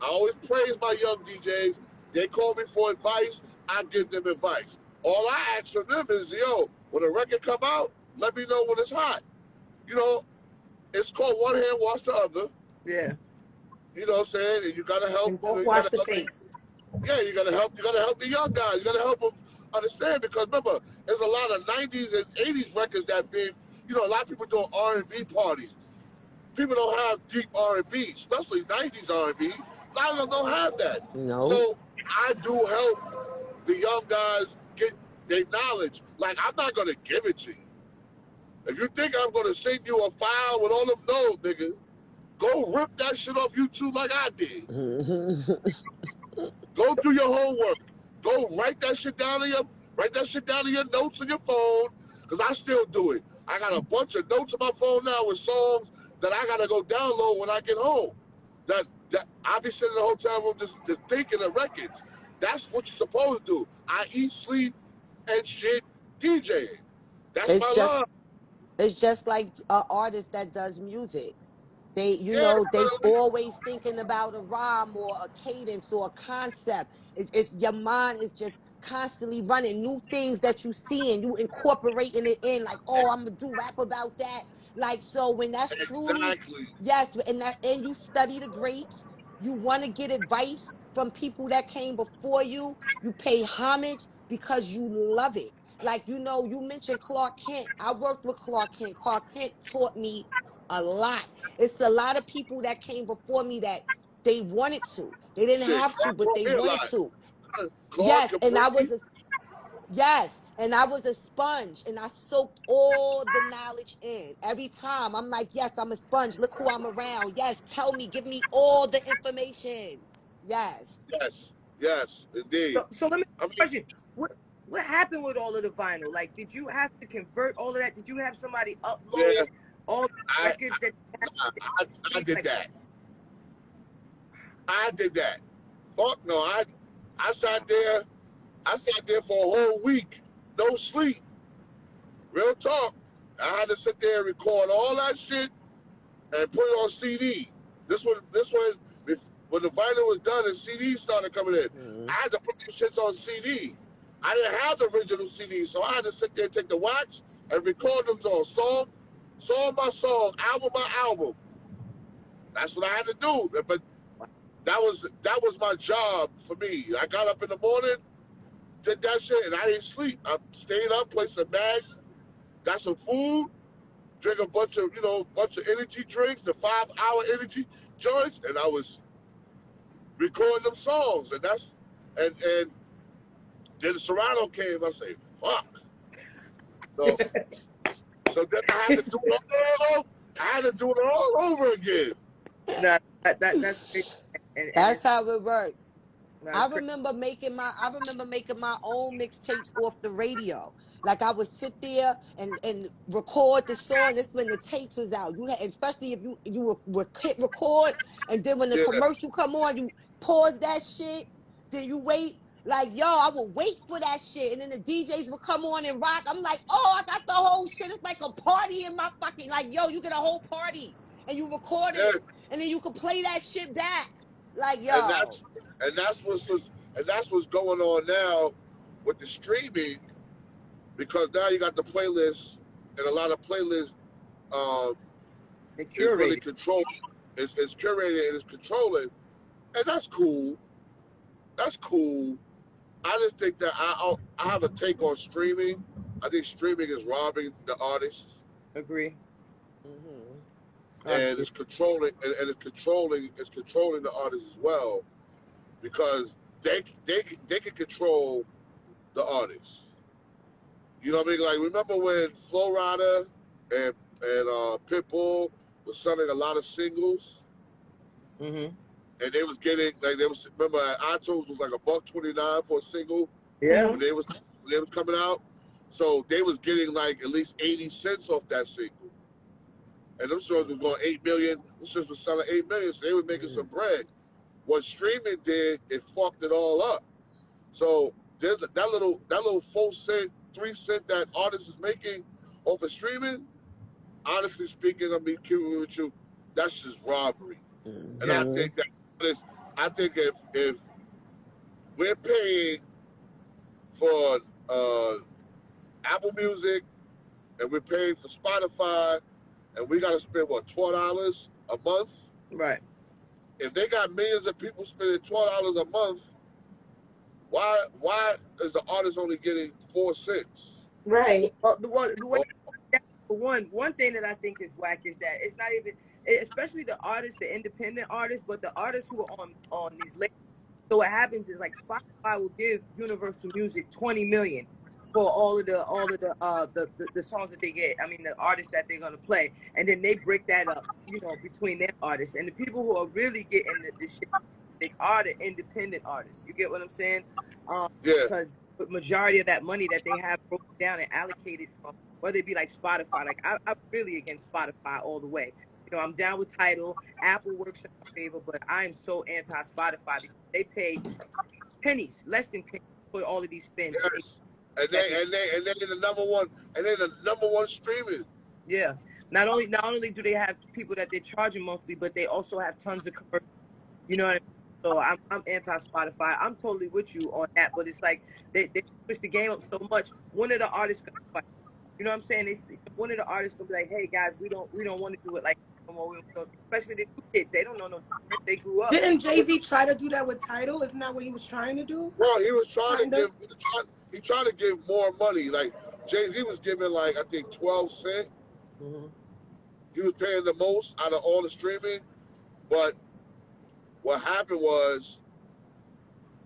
always praise my young DJs. They call me for advice, I give them advice. All I ask from them is, yo, when a record come out, let me know when it's hot. You know, it's called one hand wash the other. Yeah. You know what I'm saying? And you gotta help. And both wash the face. Yeah, you gotta help the young guys. You gotta help them understand, because remember, there's a lot of 90s and 80s records that been, you know, a lot of people doing R&B parties. People don't have deep R&B, especially 90s R&B. A lot of them don't have that. No. So I do help the young guys get their knowledge. Like, I'm not going to give it to you. If you think I'm going to send you a file with all them notes, nigga, go rip that shit off YouTube like I did. Go do your homework. Go write that shit down in your notes on your phone, because I still do it. I got a bunch of notes on my phone now with songs that I got to go download when I get home. That I'll be sitting in the hotel room just thinking of records. That's what you're supposed to do. I eat, sleep, and shit DJing. That's my love. It's just like an artist that does music. They, they always thinking about a rhyme or a cadence or a concept. It's your mind is just constantly running new things that you see and you incorporating it in, like, oh, I'm gonna do rap about that. Like, so when that's truly, yes, and you study the greats, you want to get advice from people that came before you. You pay homage because you love it. Like, you mentioned Clark Kent. I worked with Clark Kent. Clark Kent taught me a lot. It's a lot of people that came before me that they wanted to. They didn't have to, but they wanted to. Yes, and I was a sponge, and I soaked all the knowledge in. Every time I'm like, yes, I'm a sponge. Look who I'm around. Yes, tell me, give me all the information. Yes. Yes, indeed. So let me ask you a question. What happened with all of the vinyl? Like, did you have to convert all of that? Did you have somebody upload all the records that I did that. I did that. Fuck no. I sat there for a whole week, no sleep. Real talk. I had to sit there and record all that shit and put it on CD. This one, when the vinyl was done and CDs started coming in, I had to put these shits on CD. I didn't have the original CD, so I had to sit there and take the wax and record them all, song by song, album by album. That's what I had to do. But that was my job for me. I got up in the morning, did that shit, and I didn't sleep. I stayed up, played some bag, got some food, drank a bunch of energy drinks, the 5-hour energy joints, and I was recording them songs. And then Serrano came. I say, fuck. So then I had to do it all. I had to do it all over again. That's crazy. That's how it worked. I remember making my own mixtapes off the radio. Like I would sit there and record the song. That's when the tapes was out. You had, especially if you would hit record, and then when the commercial come on, you pause that shit. Then you wait. Like, yo, I would wait for that shit. And then the DJs would come on and rock. I'm like, oh, I got the whole shit. It's like a party in my fucking, like, yo, you get a whole party. And you record it. And then you can play that shit back. Like, yo. And that's what's going on now with the streaming, because now you got the playlists, and a lot of playlists is really controlled. It's curated and it's controlling. And that's cool. That's cool. I just think that I have a take on streaming. I think streaming is robbing the artists. Agree. And it's controlling, and it's controlling the artists as well, because they can control the artists. You know what I mean? Like, remember when Flo Rida and Pitbull was selling a lot of singles? Mm-hmm. And they was getting, like, remember iTunes was like $1.29 for a single. Yeah. When they was coming out. So they was getting like at least 80 cents off that single. And them songs was going 8 million. Them songs was selling 8 million, so they were making some bread. What streaming did, it fucked it all up. So there's that little 4 cent, 3 cent that artists is making off of streaming, honestly speaking, I mean, keeping with you, that's just robbery. And I think that if we're paying for Apple Music and we're paying for Spotify and we got to spend $12 a month, right? If they got millions of people spending $12 a month, why is the artist only getting 4 cents? Right. One thing that I think is whack is that it's not even, especially the artists, the independent artists, but the artists who are on these labels. So what happens is, like, Spotify will give Universal Music $20 million for all of the songs that they get. I mean, the artists that they're gonna play, and then they break that up, between their artists. And the people who are really getting the shit, they are the independent artists. You get what I'm saying? Because the majority of that money that they have broken down and allocated from, whether it be like Spotify, like I'm really against Spotify all the way. I'm down with Tidal. Apple works in my favor, but I'm so anti-Spotify because they pay pennies, less than pennies, for all of these spins. Yes. And they're the number one streaming. Yeah. Not only do they have people that they're charging monthly, but they also have tons of commercials. You know what I mean? So I'm anti-Spotify. I'm totally with you on that, but it's like they push the game up so much. One of the artists gonna fight. You know what I'm saying? One of the artists gonna be like, "Hey guys, we don't want to do it like no more." Especially the new kids, they don't know no different. They grew up. Didn't Jay-Z try to do that with Tidal? Isn't that what he was trying to do? Well, he was trying to give more money. Like Jay-Z was giving, like, I think 12 cents. Mm-hmm. He was paying the most out of all the streaming, but what happened was,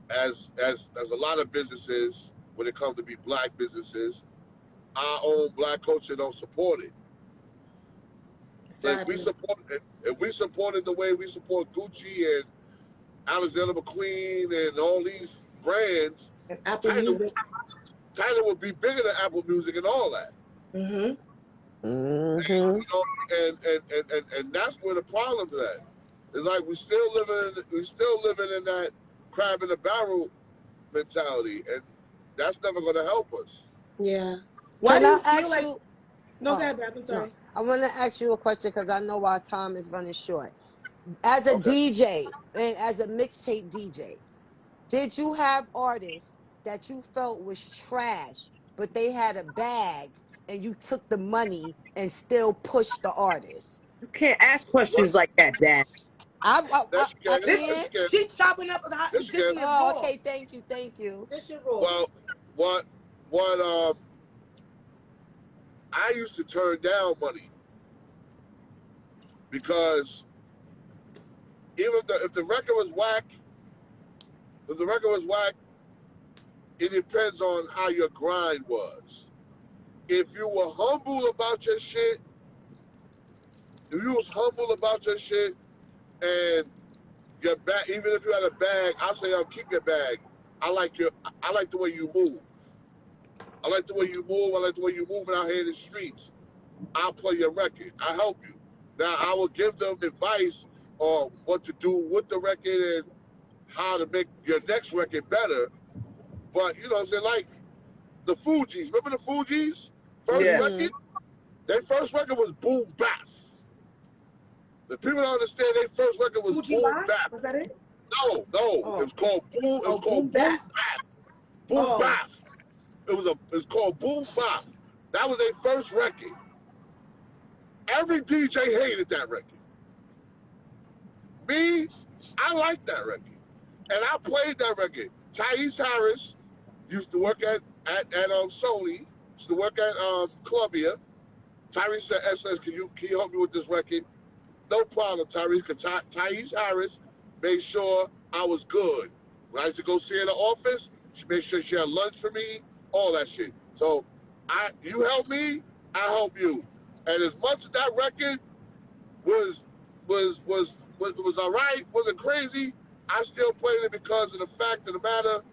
as a lot of businesses, when it comes to be black businesses, our own black culture don't support it. So if we supported the way we support Gucci and Alexander McQueen and all these brands, and Apple Music, Tidal would be bigger than Apple Music and all that. Mm-hmm. And that's where the problem's at. It's like we still living in that crab in the barrel mentality, and that's never going to help us. Yeah. Why do you feel like? No, go ahead, I'm sorry. No. I want to ask you a question because I know our time is running short. As a DJ and as a mixtape DJ, did you have artists that you felt was trash, but they had a bag and you took the money and still pushed the artist? You can't ask questions like that, Dad. That's I good. can't. She chopping up the hot. That's This good. is Oh, raw. okay. Thank you. This is raw. Well, what I used to turn down money because even if the record was whack, it depends on how your grind was. If you were humble about your shit, and your bag, even if you had a bag, I'll say, I'll keep your bag. I like the way you move. I like the way you moving out here in the streets. I'll play your record. I'll help you. Now, I will give them advice on what to do with the record and how to make your next record better. But, you know what I'm saying? Like the Fugees. Remember the Fugees? First record? Their first record was Boom Bap. The people don't understand their first record was Fuji Boom Live? Bap. Was that it? No. Oh. It was called Boom. It was called Boom Bap. Bap. Boom Bap. It's called Boom Bap. That was their first record. Every DJ hated that record. Me, I liked that record. And I played that record. Thais Harris used to work at Sony, used to work at Columbia. Tyrese said, SNS, can you help me with this record? No problem, Tyrese, because Thais Harris made sure I was good. When I used to go see her in the office, she made sure she had lunch for me, all that shit. So you help me, I help you. And as much as that record was all right, wasn't crazy, I still played it because of the fact of the matter,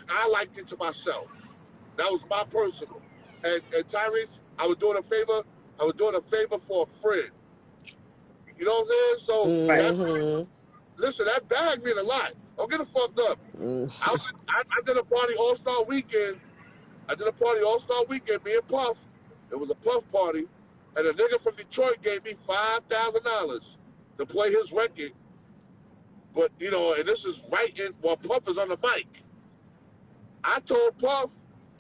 I liked it to myself. That was my personal. And Tyrese, I was doing a favor for a friend. You know what I'm saying? So listen, that bag mean a lot. Don't get it fucked up. I did a party all-star weekend. Me and Puff. It was a Puff party. And a nigga from Detroit gave me $5,000 to play his record. But, you know, and this is right in while Puff is on the mic. I told Puff,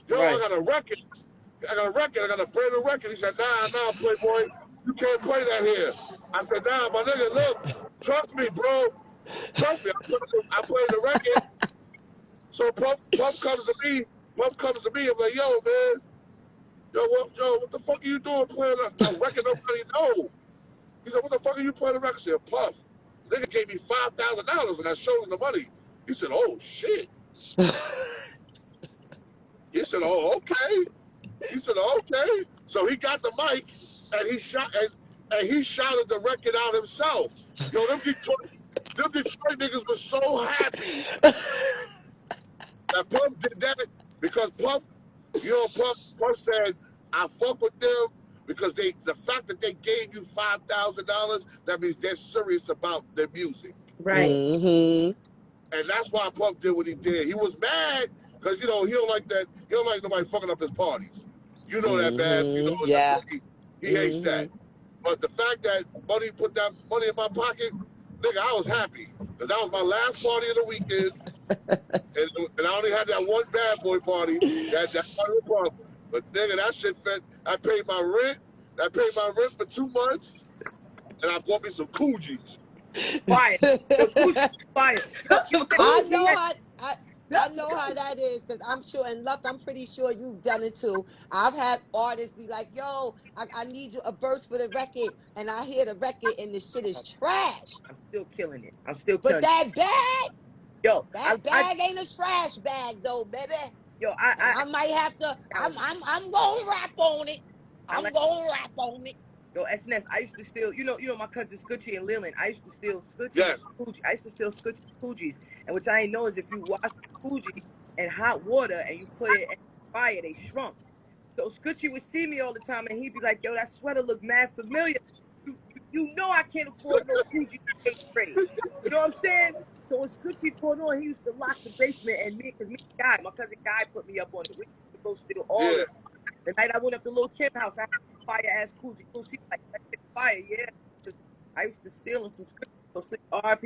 yo, I got a record. I got a brand new record. He said, nah, Playboy. You can't play that here. I said, nah, my nigga, look, trust me, bro. Trust me, I played the record. So Puff comes to me. I'm like, yo, man. What the fuck are you doing playing a record nobody know? He said, what the fuck are you playing a record? I said, Puff. The nigga gave me $5,000 and I showed him the money. He said, oh, shit. He said, oh, okay. So he got the mic and he shouted the record out himself. Yo, them Detroit niggas was so happy that Puff did that because Puff said, I fuck with them because the fact that they gave you $5,000, that means they're serious about their music. Right. And that's why Puff did what he did. He was mad because, you know, he don't like nobody fucking up his parties. You know that, Babs. You know he hates that. But the fact that Bunny put that money in my pocket, nigga, I was happy. Because that was my last party of the weekend. and I only had that one bad boy party. That's part of the problem. But, nigga, that shit fit. I paid my rent. For 2 months. And I bought me some Coogis. Fire. Fire. I know how that is because I'm sure, and Luck, I'm pretty sure you've done it too. I've had artists be like, yo, I need you a verse for the record, and I hear the record and the shit is trash. I'm still killing it. But that bag, yo, that bag ain't a trash bag though, baby. Yo, I might have to. I'm gonna rap on it. Yo, SNS, I used to steal, you know my cousin Scoochie and Leland. I used to steal Scoochie's. Yes. I used to steal Scoochie's Fugees. And what I ain't know is if you wash Fuji in hot water and you put it in fire, they shrunk. So Scoochie would see me all the time and he'd be like, yo, that sweater look mad familiar. You know I can't afford no Fuji in 8th grade. You know what I'm saying? So when Scoochie pulled on, he used to lock the basement and my cousin Guy put me up on it. We used to go steal all of it. The night I went up to Lil Kim house, I had a fire-ass Coogee. You'll see like that fire, yeah. I used to steal them from Scoochie. So RIP.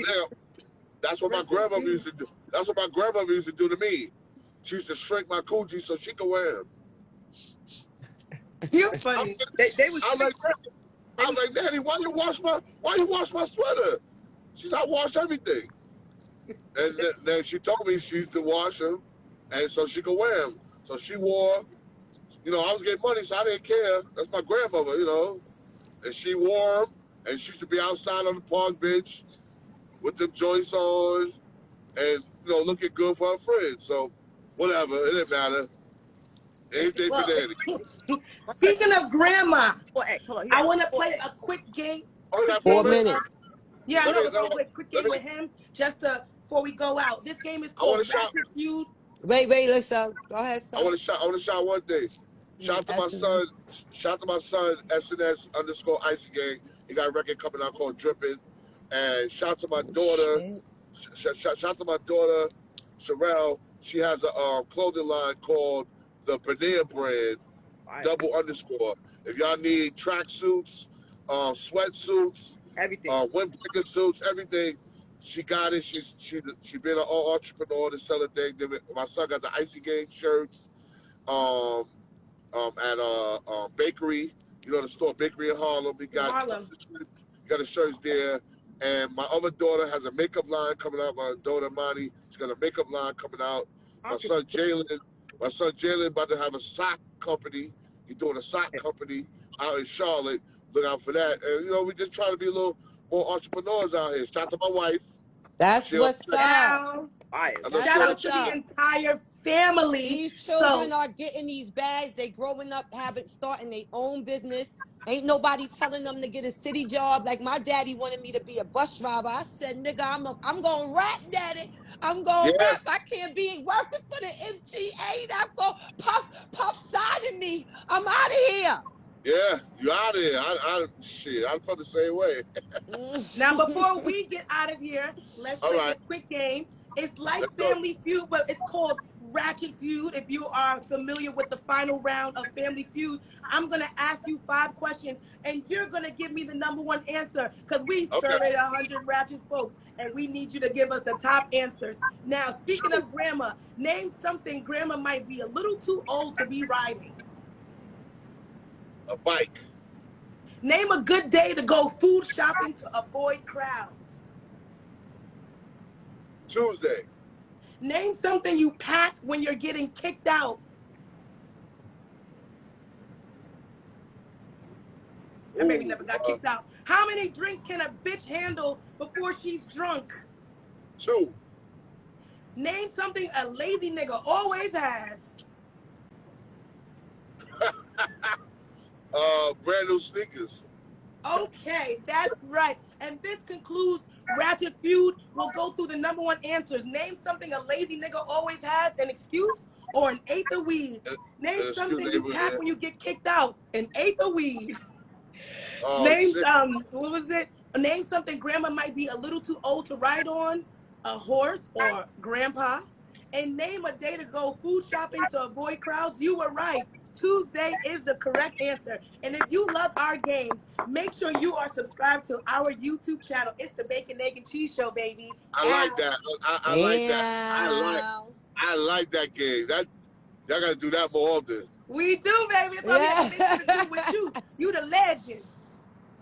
That's what my grandmother used to do. That's what my grandmother used to do to me. She used to shrink my coochie so she could wear them. You're funny. I was like, Daddy, why you wash my sweater? She said, I wash everything. And then she told me she used to wash them, and so she could wear them. So she wore, you know, I was getting money, so I didn't care. That's my grandmother, you know. And she wore them, and she used to be outside on the park bench with them joints on, and, you know, looking good for her friends. So, whatever, it didn't matter. Anything for Daddy. Speaking of grandma, I want to play a quick game. Only 4 minutes. Yeah, I know. We're going to play a quick game with him just before we go out. This game is called Rapid Feud. Wait, Lissa. Go ahead, son. I want to shout one thing. Shout out to my son. Shout out to my son, SNS _ Icy Gang. He got a record coming out called Drippin'. And shout out to my daughter. Shout out to my daughter, Sherelle. She has a clothing line called the Panea Brand, _. If y'all need tracksuits, sweatsuits, everything, windbreaker suits, everything, she got it. She been an entrepreneur to sell a thing. My son got the Icy Gang shirts at a bakery. You know the store Bakery in Harlem. We got the shirts there. And my other daughter has a makeup line coming out. My daughter Monty, she's got a makeup line coming out. My son Jalen about to have a sock company. He's doing a sock company out in Charlotte. Look out for that. And, you know, we just trying to be a little more entrepreneurs out here. Shout out to my wife. That's what's up. Shout out to the entire family. These children are getting these bags. They growing up, starting their own business. Ain't nobody telling them to get a city job. Like my daddy wanted me to be a bus driver. I said, nigga, I'm going to rap, daddy. I'm going to rap. I can't be working for the MTA. I'm going to puff signing me. I'm out of here. Yeah, you out of here. I felt the same way. Now, before we get out of here, let's play this quick game. It's like Family Feud, but it's called Ratchet Feud. If you are familiar with the final round of Family Feud, I'm going to ask you 5 questions, and you're going to give me the #1 answer, because we surveyed 100 ratchet folks, and we need you to give us the top answers. Now, speaking of grandma, name something grandma might be a little too old to be riding. A bike. Name a good day to go food shopping to avoid crowds. Tuesday. Name something you pack when you're getting kicked out. That baby never got kicked out. How many drinks can a bitch handle before she's drunk? 2. Name something a lazy nigga always has. Brand new sneakers. Okay, that's right. And this concludes Ratchet Feud. We'll go through the #1 answers. Name something a lazy nigga always has, an excuse or an eighth of weed. Name something you pack when you get kicked out, an eighth of weed. Name what was it? Name something grandma might be a little too old to ride on, a horse or grandpa. And name a day to go food shopping to avoid crowds. You were right. Tuesday is the correct answer. And if you love our games, make sure you are subscribed to our YouTube channel. It's the Bacon, Egg, and Cheese Show, baby. I like that. I like that. I like that game. Y'all gotta do that more often. We do, baby. It's something to do with you. You the legend.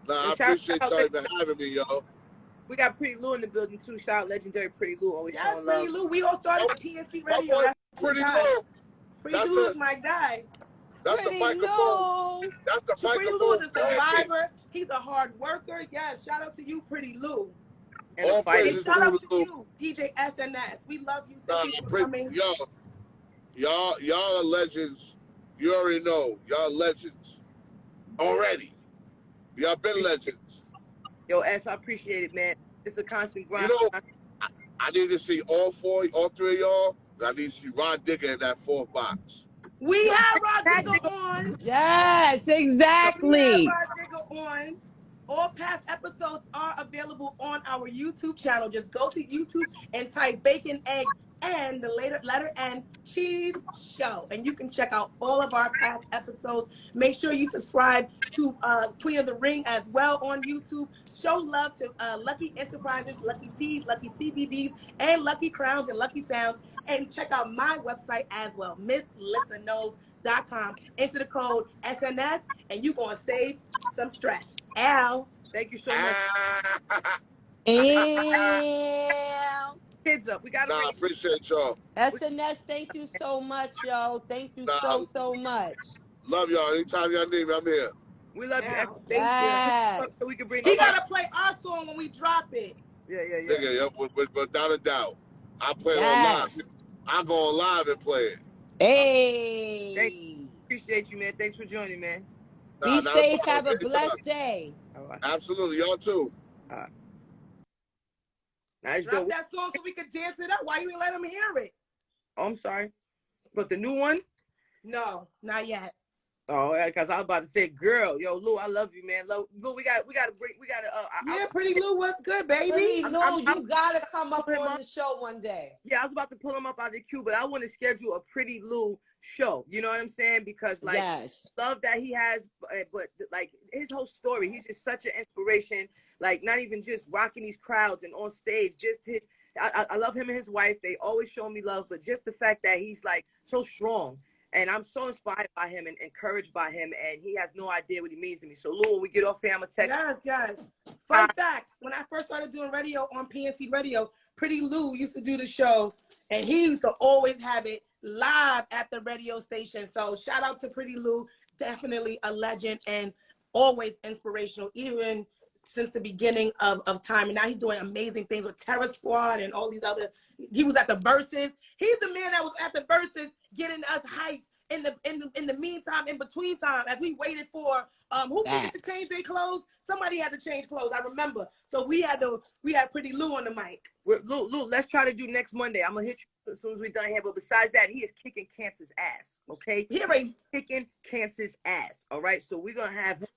Nah, I appreciate y'all for having me, y'all. We got Pretty Lou in the building too. Shout out legendary Pretty Lou, always showing love. Pretty Lou. We all started with PNC Radio. That's Pretty Lou. Pretty Lou is my guy. That's the microphone. That's the microphone. Pretty Lou is a survivor. He's a hard worker. Yes, shout out to you, Pretty Lou. And shout out to you, DJ SNS. We love you. Thank you for coming. Y'all are legends. You already know. Y'all legends. Already. Y'all been legends. Yo, S, I appreciate it, man. It's a constant grind. You know, I need to see all 3 of y'all. I need to see Rod Digger in that 4th box. We have Rod Digger on. Yes, exactly. We have Rod Digger on. All past episodes are available on our YouTube channel. Just go to YouTube and type Bacon, Egg, and the letter N, Cheese Show. And you can check out all of our past episodes. Make sure you subscribe to Queen of the Ring as well on YouTube. Show love to Lucky Enterprises, Lucky Teas, Lucky CBDs, and Lucky Crowns and Lucky Sounds. And check out my website as well, MissLissaKnows.com. Enter the code SNS, and you're going to save some stress. Al. Thank you so much. Kids up. We got to I appreciate y'all. SNS, thank you so much, yo. Thank you so much. Love y'all. Anytime y'all need me, I'm here. We love you. Yes. So we can bring He got to play our song when we drop it. Yeah. Nigga, without a doubt. I play it on live. I go on live and play it. Hey. Thank you. Appreciate you, man. Thanks for joining, man. Be safe. Have a blessed day. All right. Absolutely. Y'all too. All right. Nice. Drop that song so we can dance it up. Why you ain't let him hear it? Oh, I'm sorry. But the new one? No, not yet. Oh, yeah, because I was about to say, girl, yo, Lou, I love you, man. Lou, we gotta break. Yeah, Pretty Lou, what's good, baby? Pretty Lou, you gotta come up on the show one day. Yeah, I was about to pull him up out of the queue, but I want to schedule a Pretty Lou show. You know what I'm saying? Because like, love that he has, but like his whole story, he's just such an inspiration. Like, not even just rocking these crowds and on stage, just his. I love him and his wife. They always show me love, but just the fact that he's like so strong. And I'm so inspired by him and encouraged by him, and he has no idea what he means to me. So, Lou, when we get off here, I'm going to text. Yes. Fun fact, when I first started doing radio on PNC Radio, Pretty Lou used to do the show, and he used to always have it live at the radio station. So, shout out to Pretty Lou, definitely a legend and always inspirational, even since the beginning of time. And now he's doing amazing things with Terror Squad and all these other. He was at the Verzuz. He's the man that was at the Verzuz getting us hyped in the meantime, in between time, as we waited for who needed to change their clothes. Somebody had to change clothes. I remember. So we had Pretty Lou on the mic. Lou, let's try to do next Monday. I'm gonna hit you as soon as we're done here. But besides that, he is kicking Cancer's ass. Okay, kicking Cancer's ass. All right. So we're gonna have him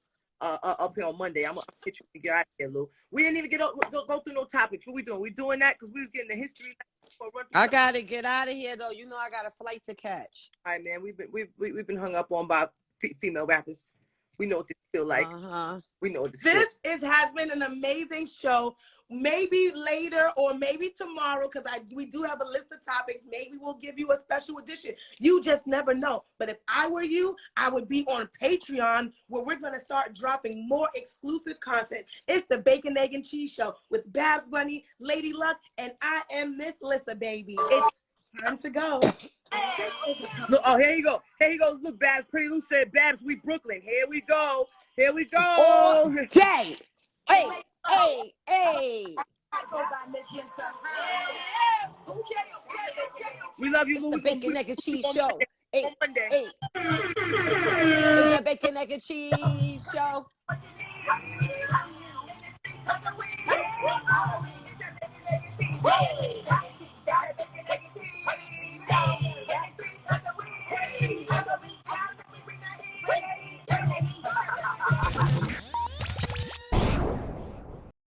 up here on Monday. I'm gonna get you to get out of here, Lou. We didn't even go through no topics. What we doing? We doing that because we was getting the history. I gotta get out of here though. You know I got a flight to catch. All right, man. We've been hung up on by female rappers. We know what they feel like. We know what this has been an amazing show. Maybe later or maybe tomorrow, because we do have a list of topics. Maybe we'll give you a special edition. You just never know. But if I were you, I would be on Patreon, where we're going to start dropping more exclusive content. It's the Bacon, Egg, and Cheese Show with Babs, Bunny, Lady Luck, and I am Miss Lissa, baby. It's time to go. Look, oh, here you go. Look, Babs. Pretty Lou said, Babs, we Brooklyn. Here we go. All day. Hey. We love you, Lou. The Bacon, Egg, and Cheese Show. Hey. It's the Bacon, Egg, and Cheese Show.